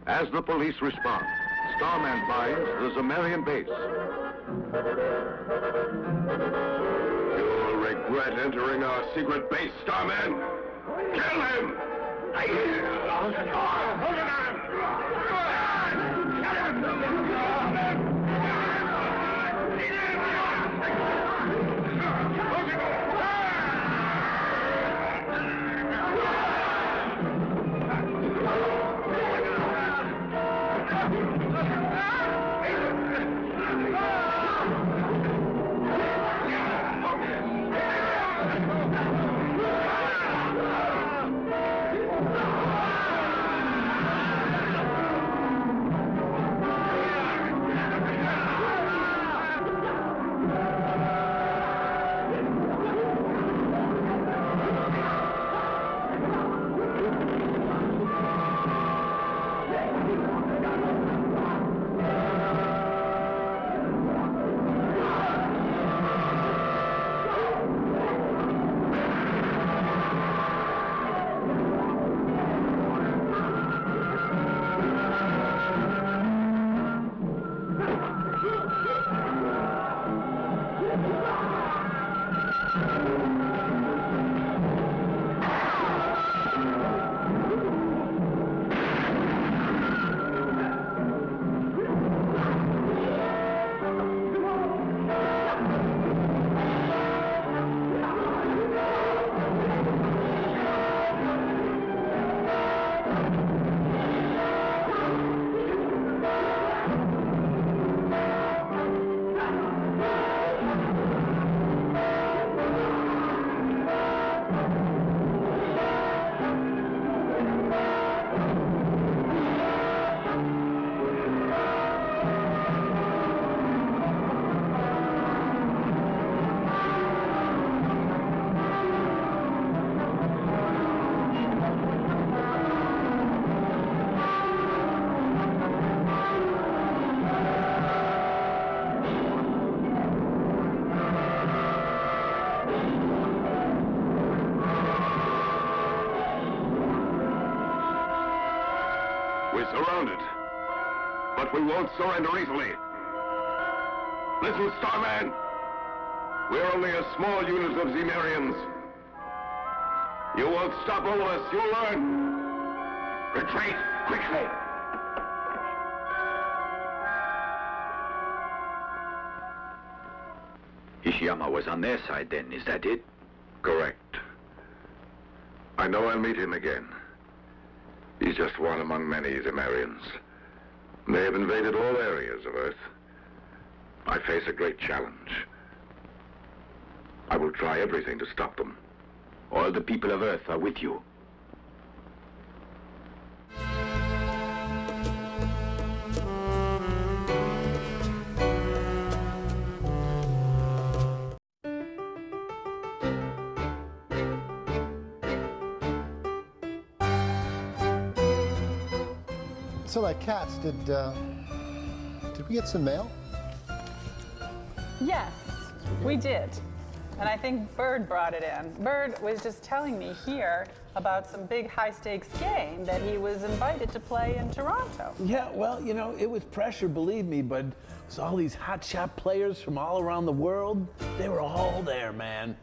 As the police respond, Starman finds the Zemarian base. You'll regret entering our secret base, Starman. Kill him! We're surrounded, but we won't surrender easily. Listen, Starman. We're only a small unit of Zemarians. You won't stop all of us, you'll learn. Retreat, quickly. Ishiyama was on their side then, is that it? Correct. I know I'll meet him again. He's just one among many Zemarians. They have invaded all areas of Earth. I face a great challenge. I will try everything to stop them. All the people of Earth are with you. So like Cats, did we get some mail? Yes, we did. And I think Bird brought it in. Bird was just telling me here about some big high-stakes game that he was invited to play in Toronto. Yeah, well, you know, it was pressure, believe me, but it was all these hotshot players from all around the world. They were all there, man.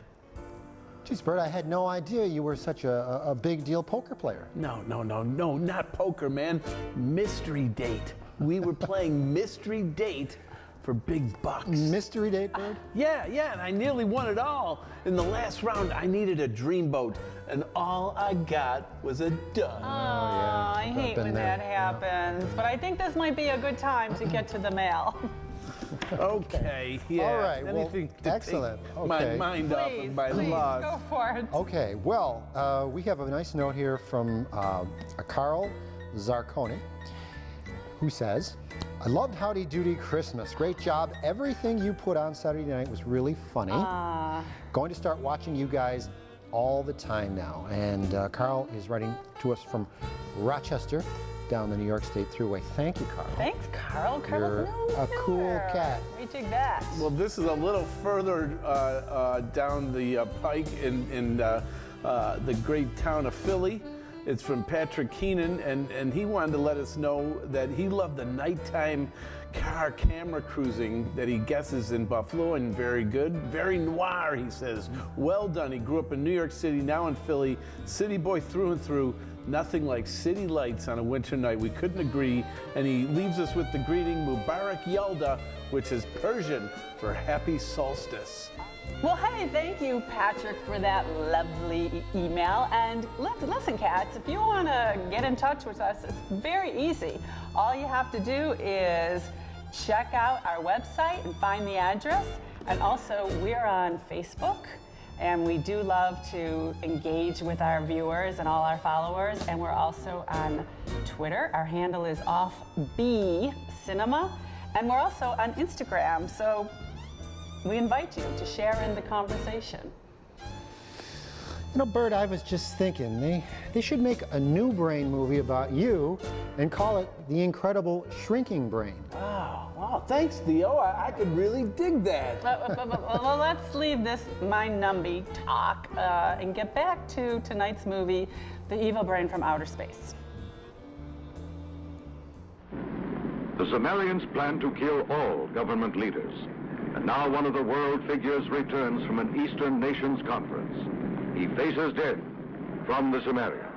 Geez, Bert, I had no idea you were such a big deal poker player. No, not poker, man. Mystery date. We were playing mystery date for big bucks. Mystery date, Bird? Yeah, and I nearly won it all. In the last round, I needed a dreamboat, and all I got was a dud. Oh, I hate when that happens. But I think this might be a good time to get to the mail. Okay, yeah. All right, well, Anything to excellent. take my mind off of my loss. Go for it. Okay, well, we have a nice note here from Carl Zarconi, who says, I loved Howdy Doody Christmas. Great job. Everything you put on Saturday night was really funny. Going to start watching you guys all the time now. And Carl is writing to us from Rochester, down the New York State Thruway. Thank you, Carl. Thanks, Carl. You're a cool cat. We dig that. Well, this is a little further down the pike in the great town of Philly. It's from Patrick Keenan, and he wanted to let us know that he loved the nighttime car camera cruising that he guesses in Buffalo, and very good. Very noir, he says. Well done. He grew up in New York City, now in Philly. City boy through and through. Nothing like city lights on a winter night. We couldn't agree. And he leaves us with the greeting Mubarak Yalda, which is Persian for happy solstice. Well, hey, thank you, Patrick, for that lovely email. And listen, cats, if you want to get in touch with us, it's very easy. All you have to do is check out our website and find the address. And also, we're on Facebook. And we do love to engage with our viewers and all our followers. And we're also on Twitter. Our handle is OffBCinema. And we're also on Instagram. So we invite you to share in the conversation. You know, Bert, I was just thinking, they should make a new Brain movie about you and call it The Incredible Shrinking Brain. Oh, wow, thanks, Theo. I could really dig that. Well, let's leave this mind-numbing talk and get back to tonight's movie, The Evil Brain from Outer Space. The Sumerians plan to kill all government leaders. And now one of the world figures returns from an Eastern nations conference. He faces death from the Sumerians.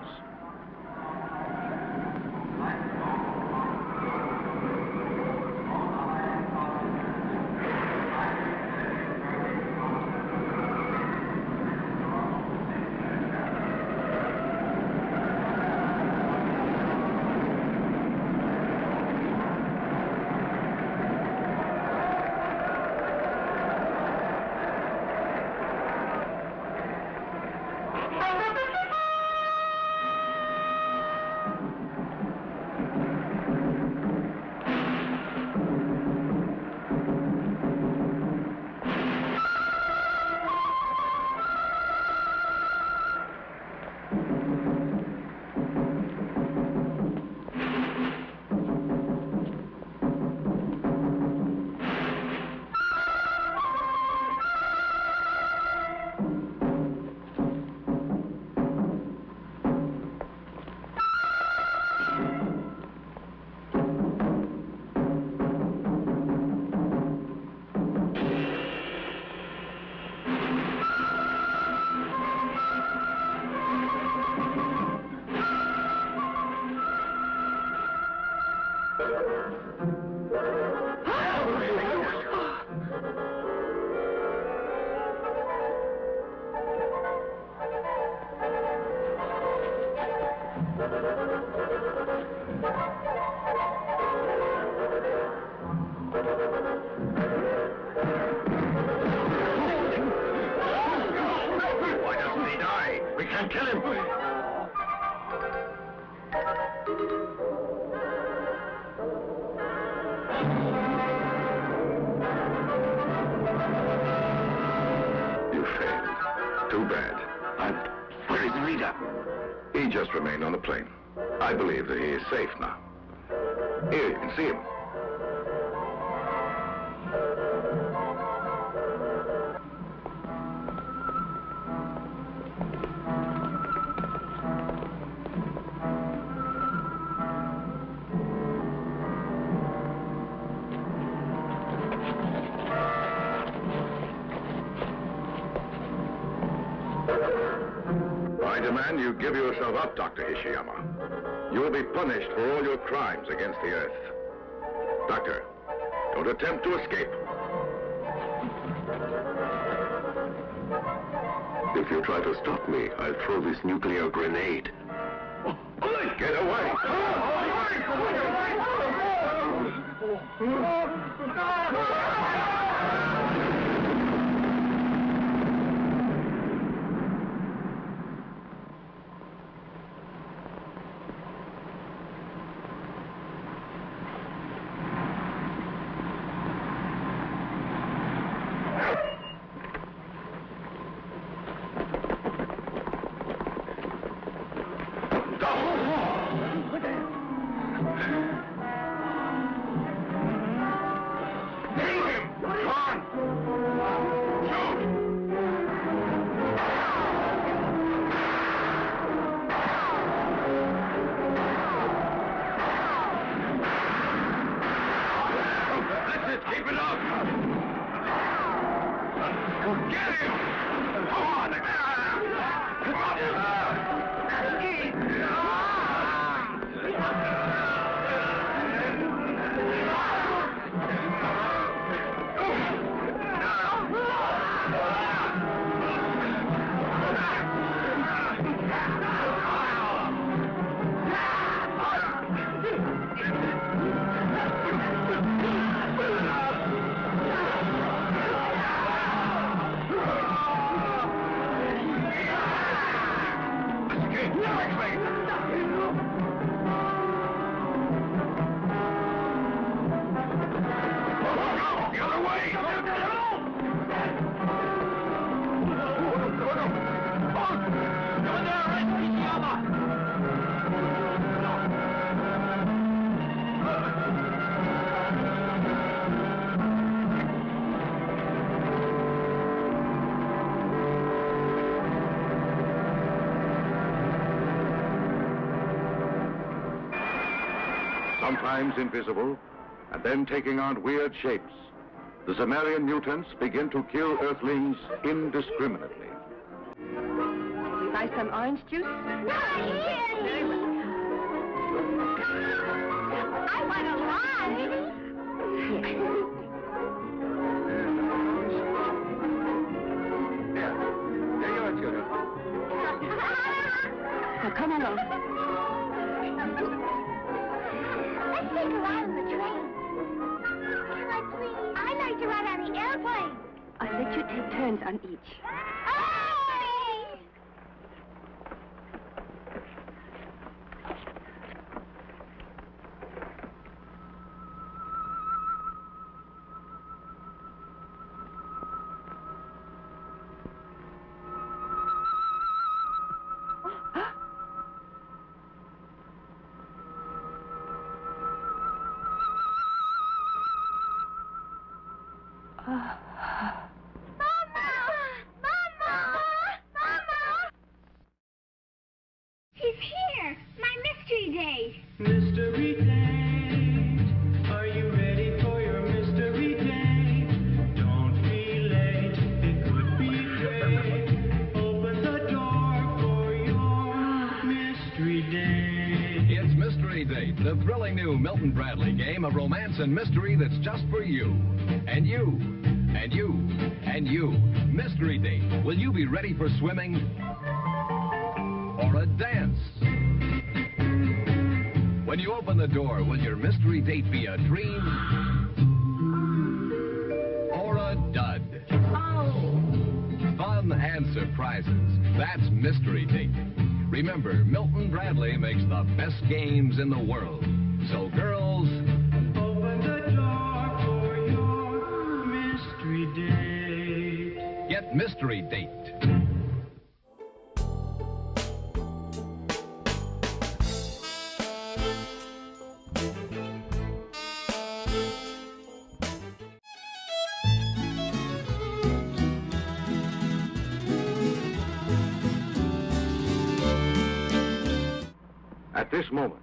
Too bad. Where is Rita? He just remained on the plane. I believe that he is safe now. Here, you can see him. I demand you give yourself up, Dr. Ishiyama. You will be punished for all your crimes against the Earth. Doctor, don't attempt to escape. If you try to stop me, I'll throw this nuclear grenade. Get away! Keep it up! Get him! Come on! Sometimes invisible, and then taking on weird shapes, the Zemarian mutants begin to kill Earthlings indiscriminately. Buy some orange juice? I want a ride. There you are, Judah. Now come along. Let's take a ride on the train. Can I please? I'd like to ride on the airplane. I'll let you take turns on each. Hey! He's here! My mystery date! Mystery date. Are you ready for your mystery date? Don't be late. It could be great. Open the door for your mystery date. It's Mystery Date, the thrilling new Milton Bradley game of romance and mystery that's just for you. And you. And you. And you. Mystery Date. Will you be ready for swimming? Or a dance? When you open the door, will your mystery date be a dream? Or a dud? Fun and surprises. That's Mystery Date. Remember, Milton Bradley makes the best games in the world. So, girls, Open the door for your mystery date. get Mystery Date. At this moment,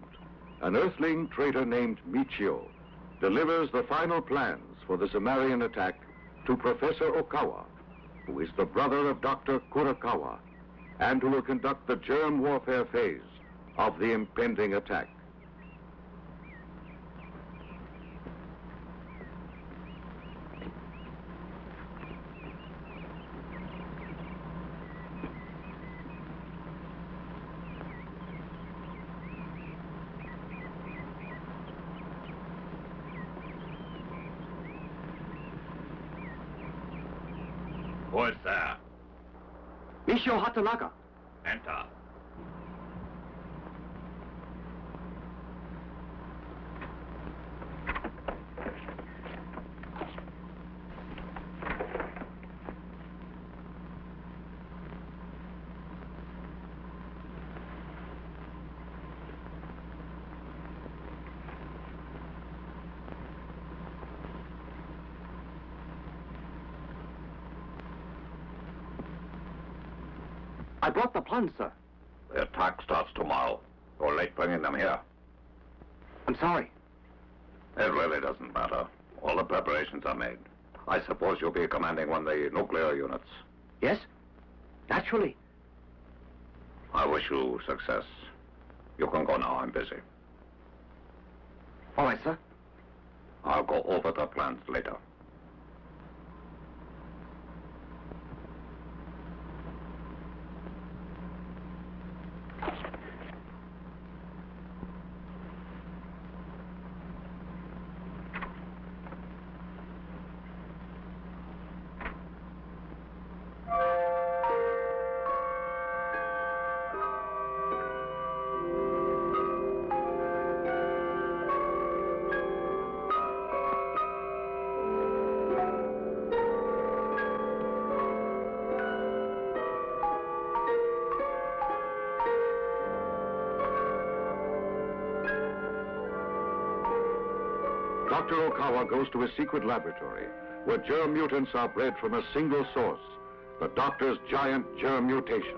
an Earthling traitor named Michio delivers the final plans for the Sumerian attack to Professor Okawa, who is the brother of Dr. Kurakawa, and who will conduct the germ warfare phase of the impending attack. Who is there? Michio Hatanaga. Enter. I brought the plans, sir. The attack starts tomorrow. You're late bringing them here. I'm sorry. It really doesn't matter. All the preparations are made. I suppose you'll be commanding one of the nuclear units. Yes? Naturally. I wish you success. You can go now. I'm busy. All right, sir. I'll go over the plans later. Dr. Okawa goes to a secret laboratory where germ mutants are bred from a single source, the doctor's giant germ mutation.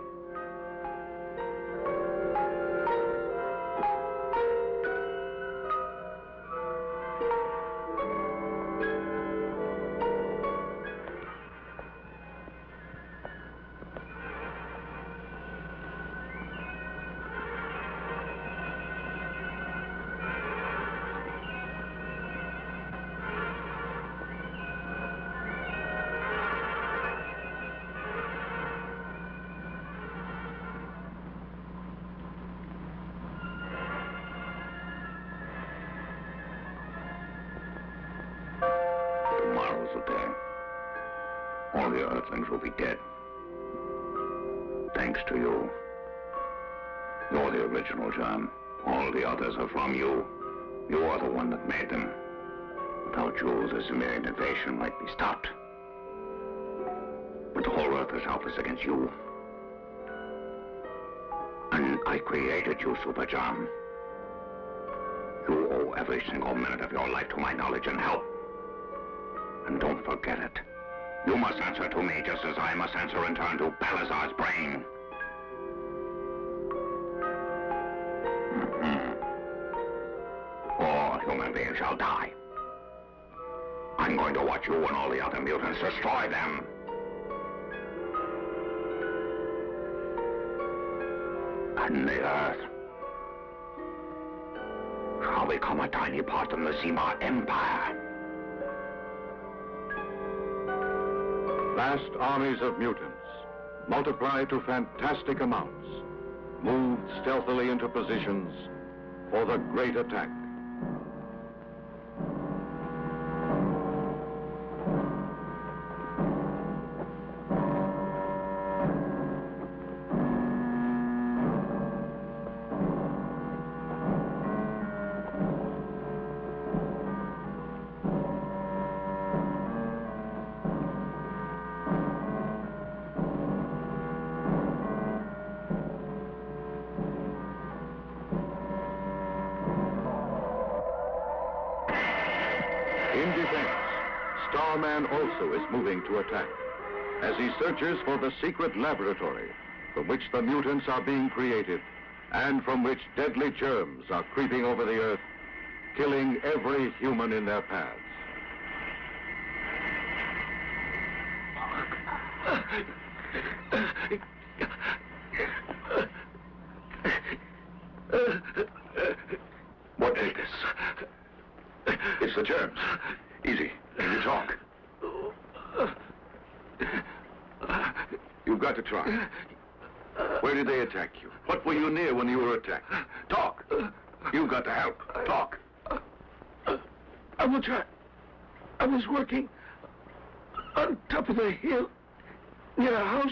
Tomorrow's the day. All the Earthlings will be dead. Thanks to you. You're the original germ. All the others are from you. You are the one that made them. Without you, the Sumerian invasion might be stopped. But the whole Earth is helpless against you. And I created you, Super Germ. You owe every single minute of your life to my knowledge and help. And don't forget it. You must answer to me just as I must answer in turn to Balazar's brain. All human beings shall die. I'm going to watch you and all the other mutants destroy them. And the Earth shall become a tiny part of the Zima Empire. Vast armies of mutants, multiplied to fantastic amounts, moved stealthily into positions for the great attack. In defense, Starman also is moving to attack as he searches for the secret laboratory from which the mutants are being created and from which deadly germs are creeping over the Earth, killing every human in their paths. What is this? It's the germs. Easy. Can you talk? You've got to try. Where did they attack you? What were you near when you were attacked? Talk. You've got to help. Talk. I will try. I was working on top of the hill near a house.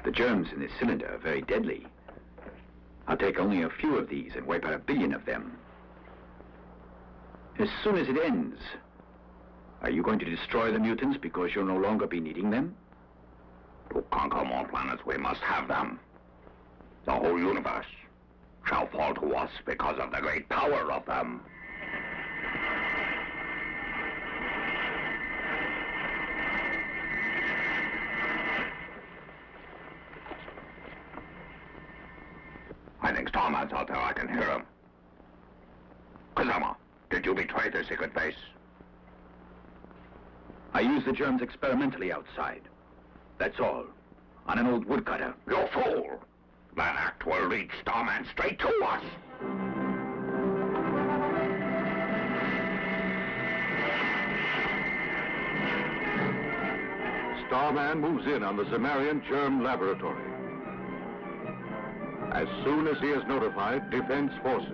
The germs in this cylinder are very deadly. I'll take only a few of these and wipe out 1 billion of them. As soon as it ends, are you going to destroy the mutants because you'll no longer be needing them? To conquer more planets, we must have them. The whole universe shall fall to us because of the great power of them. I think Starman's out there. I can hear him. Kazama, did you betray the secret base? I used the germs experimentally outside. That's all. On an old woodcutter. You fool! That act will lead Starman straight to us! Starman moves in on the Zemarian germ laboratory. As soon as he is notified, defense forces.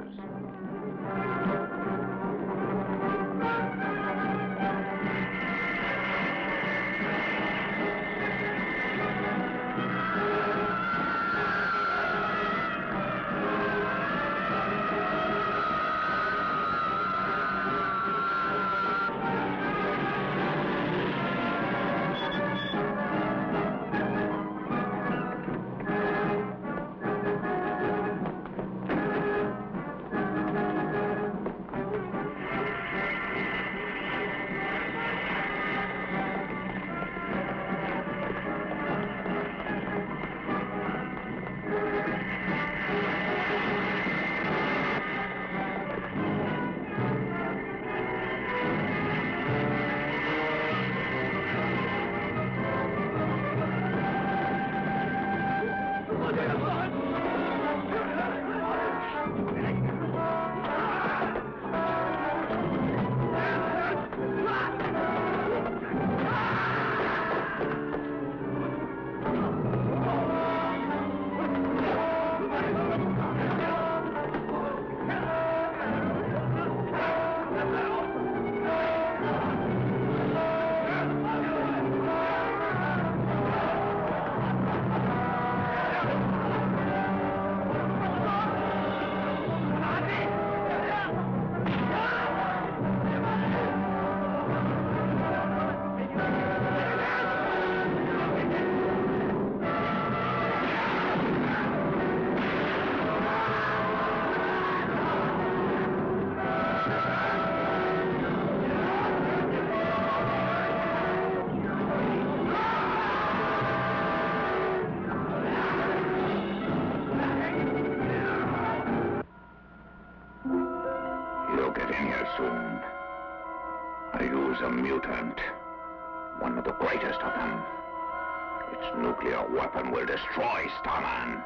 Soon. I use a mutant, one of the greatest of them. Its nuclear weapon will destroy Starman.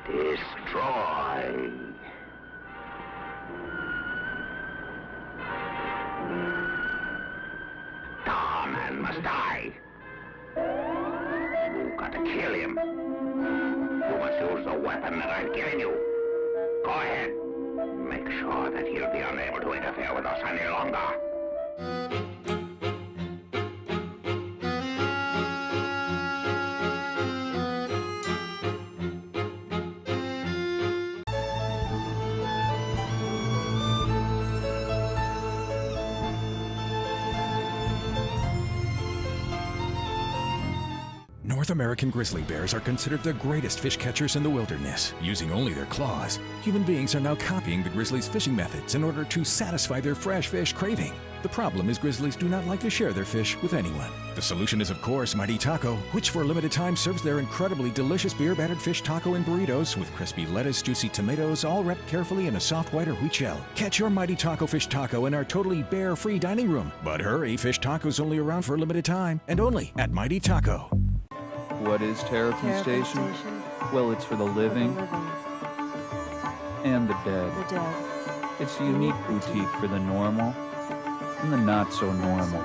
Destroy. Starman must die. You gotta kill him. You must use the weapon that I've given you. Go ahead. Make sure that he'll be unable to interfere with us any longer. North American grizzly bears are considered the greatest fish catchers in the wilderness. Using only their claws, human beings are now copying the grizzlies' fishing methods in order to satisfy their fresh fish craving. The problem is grizzlies do not like to share their fish with anyone. The solution is, of course, Mighty Taco, which for a limited time serves their incredibly delicious beer-battered fish taco in burritos with crispy lettuce, juicy tomatoes, all wrapped carefully in a soft white or wheat shell. Catch your Mighty Taco fish taco in our totally bear-free dining room. But hurry, fish taco's only around for a limited time, and only at Mighty Taco. What is Terrapin Station? Well, it's for the living and the dead. It's a unique boutique for the normal and the not so normal.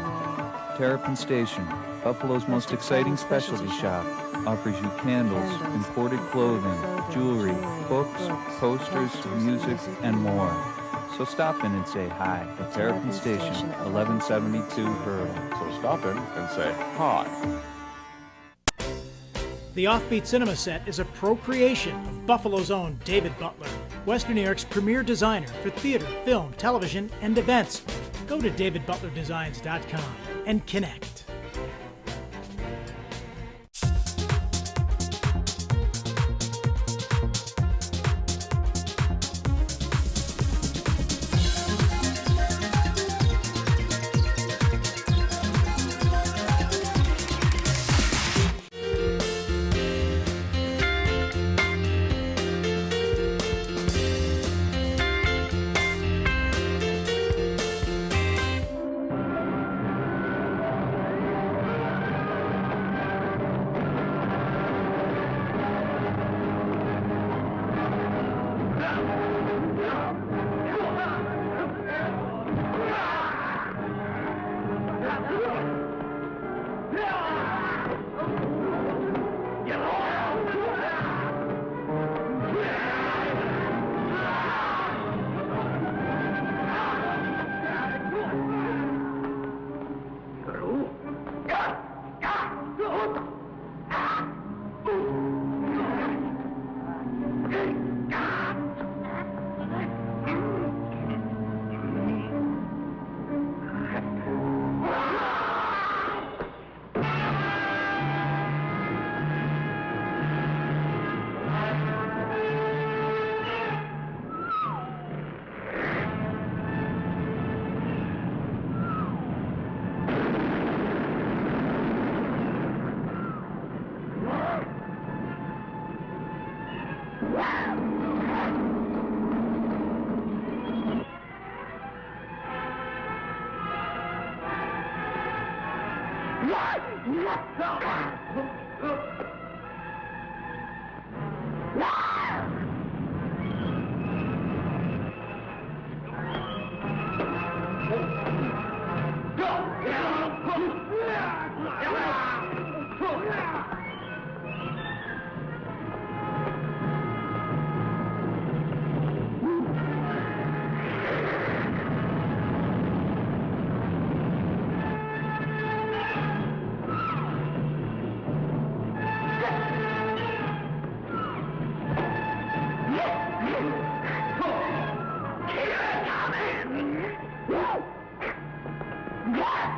Terrapin Station, Buffalo's most exciting specialty shop, offers you candles, imported clothing, jewelry, books, posters, music, and more. So stop in and say hi at Terrapin Station, 1172 Hurdle. So stop in and say hi. The Offbeat Cinema Set is a procreation of Buffalo's own David Butler, Western New York's premier designer for theater, film, television, and events. Go to davidbutlerdesigns.com and connect.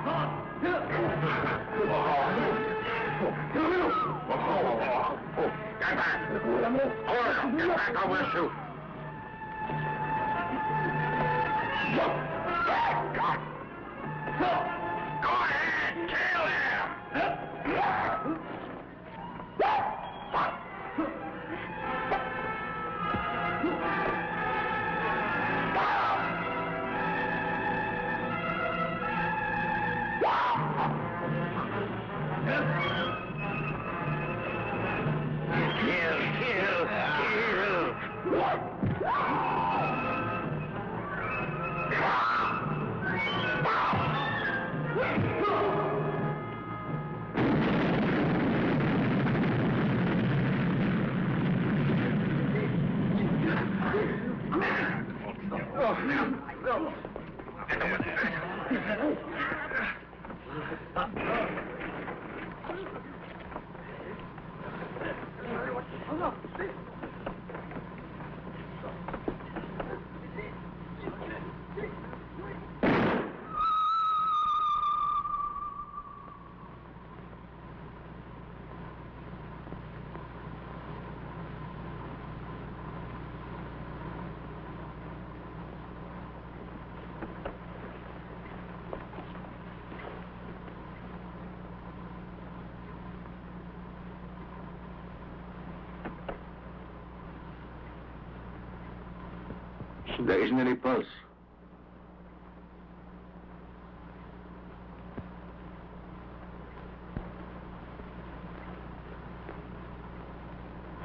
Get back! Get back, I will shoot! Go ahead! Kill him! There isn't any pulse.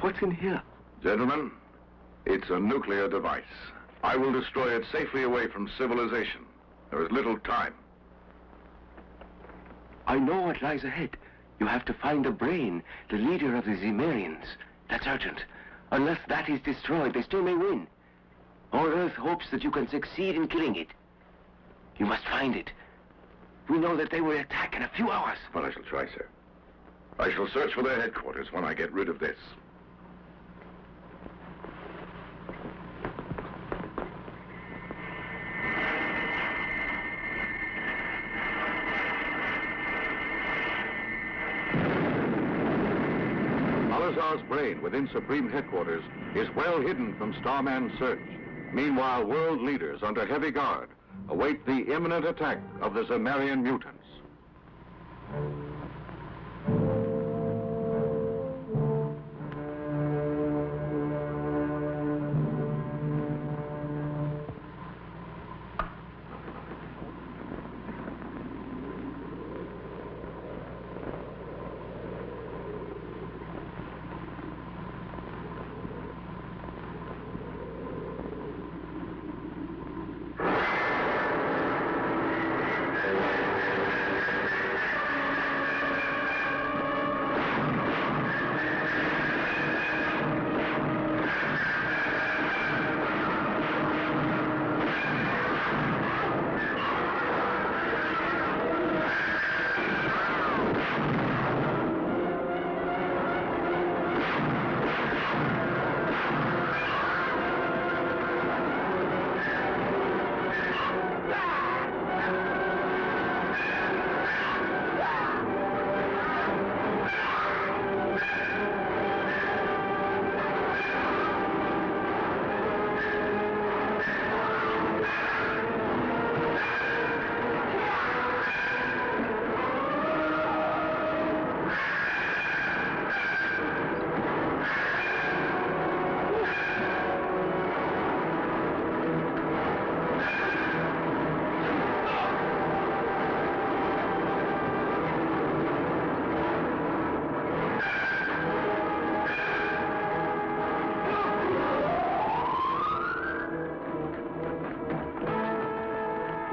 What's in here? Gentlemen, it's a nuclear device. I will destroy it safely away from civilization. There is little time. I know what lies ahead. You have to find the brain, the leader of the Zemarians. That's urgent. Unless that is destroyed, they still may win. All Earth hopes that you can succeed in killing it. You must find it. We know that they will attack in a few hours. Well, I shall try, sir. I shall search for their headquarters when I get rid of this. Salazar's brain within Supreme Headquarters is well hidden from Starman's search. Meanwhile, world leaders under heavy guard await the imminent attack of the Zemarian mutants.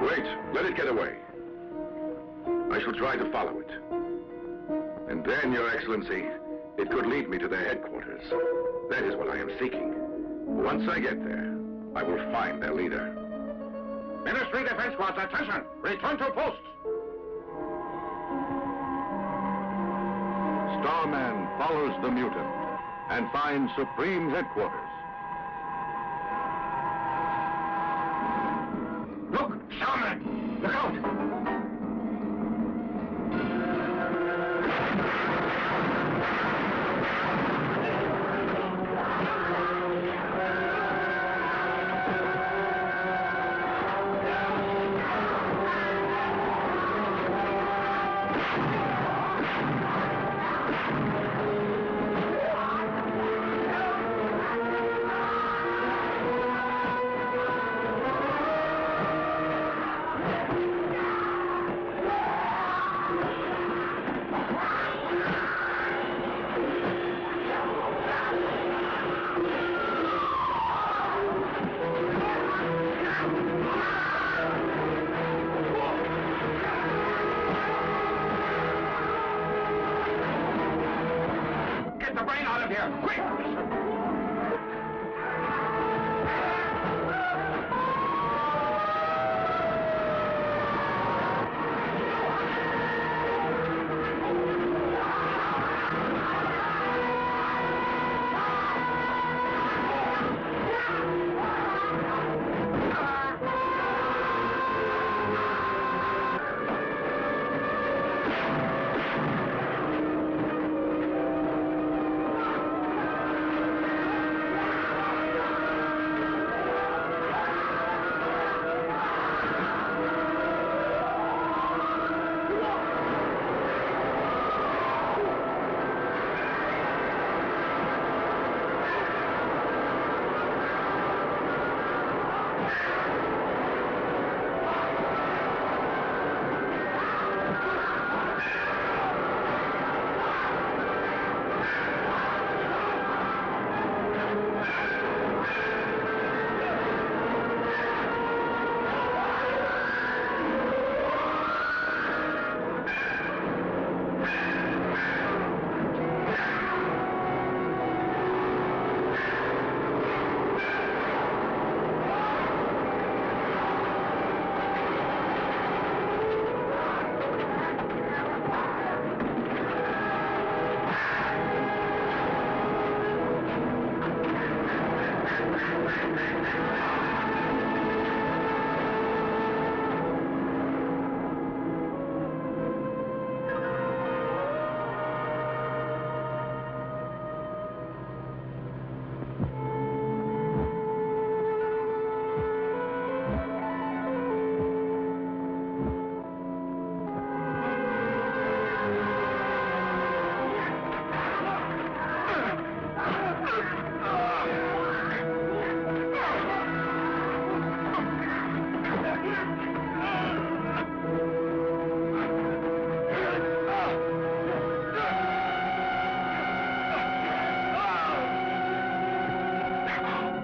Wait, let it get away. I shall try to follow it. And then, Your Excellency, it could lead me to their headquarters. That is what I am seeking. Once I get there, I will find their leader. Ministry Defense Squads, attention! Return to posts! Starman follows the mutant and finds Supreme Headquarters. Look! Starman! Look out! Get the brain out of here, quick!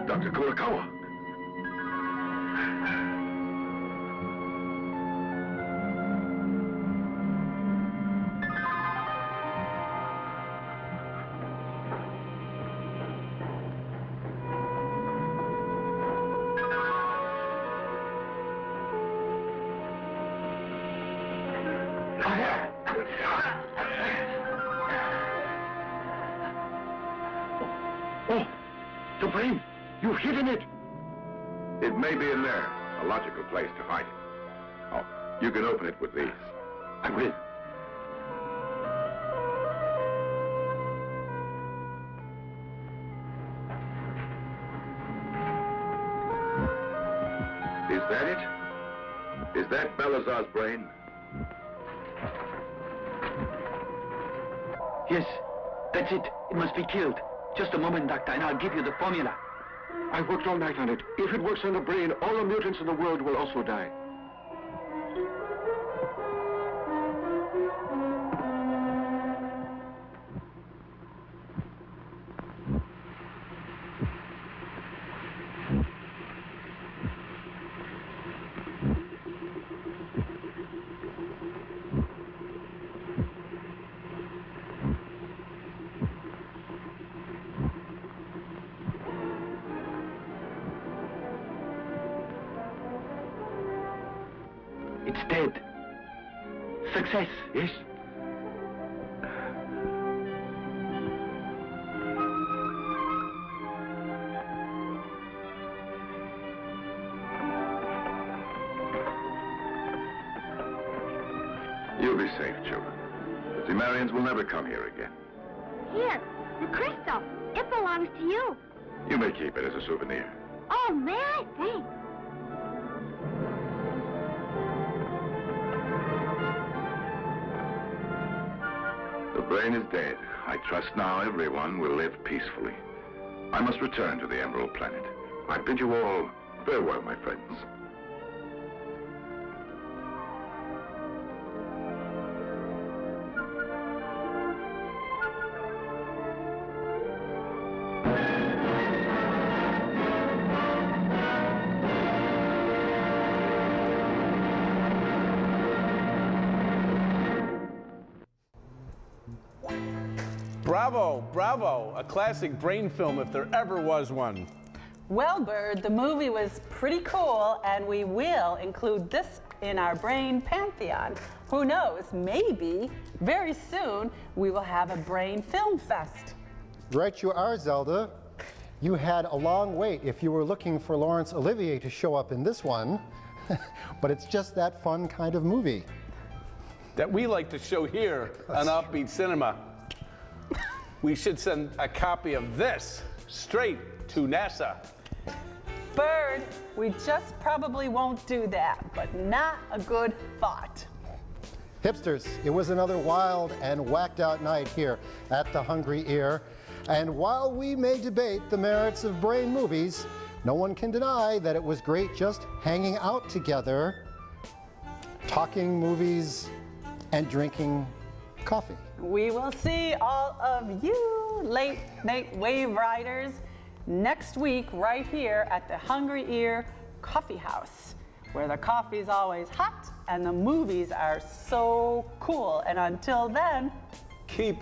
Dr. Kurokawa. Oh, the brain! You've hidden it! It may be in there. A logical place to hide it. Oh, you can open it with these. I will. Is that it? Is that Balazar's brain? Yes, that's it. It must be killed. Just a moment, Doctor, and I'll give you the formula. I worked all night on it. If it works on the brain, all the mutants in the world will also die. It's dead. Success. Yes. You'll be safe, children. The Zemarians will never come here again. Here, the crystal. It belongs to you. You may keep it as a souvenir. Oh, may I? Thanks. brain is dead. I trust now everyone will live peacefully. I must return to the Emerald Planet. I bid you all farewell, my friends. Bravo, bravo. A classic brain film if there ever was one. Well, Bird, the movie was pretty cool, and we will include this in our brain pantheon. Who knows, maybe very soon we will have a brain film fest. Right you are, Zelda. You had a long wait if you were looking for Laurence Olivier to show up in this one, but it's just that fun kind of movie. That we like to show here on Offbeat Cinema. We should send a copy of this straight to NASA. Bird, we just probably won't do that, but not a good thought. Hipsters, it was another wild and whacked out night here at the Hungry Ear. And while we may debate the merits of brain movies, no one can deny that it was great just hanging out together, talking movies, and drinking coffee. We will see all of you late night wave riders next week right here at the Hungry Ear Coffee House, where the coffee's always hot and the movies are so cool. And until then, keep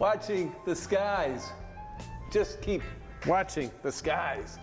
watching the skies. Just keep watching the skies.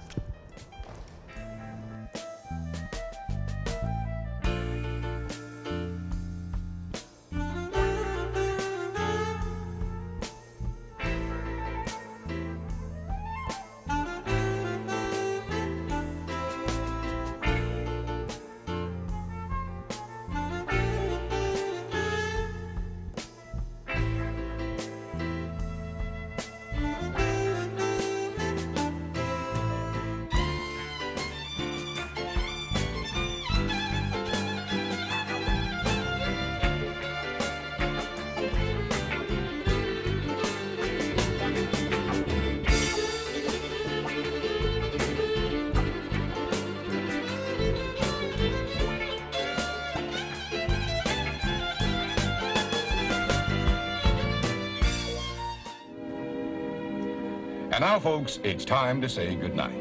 And now, folks, it's time to say goodnight.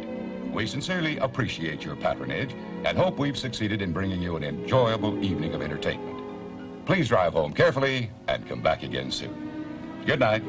We sincerely appreciate your patronage and hope we've succeeded in bringing you an enjoyable evening of entertainment. Please drive home carefully and come back again soon. Good night.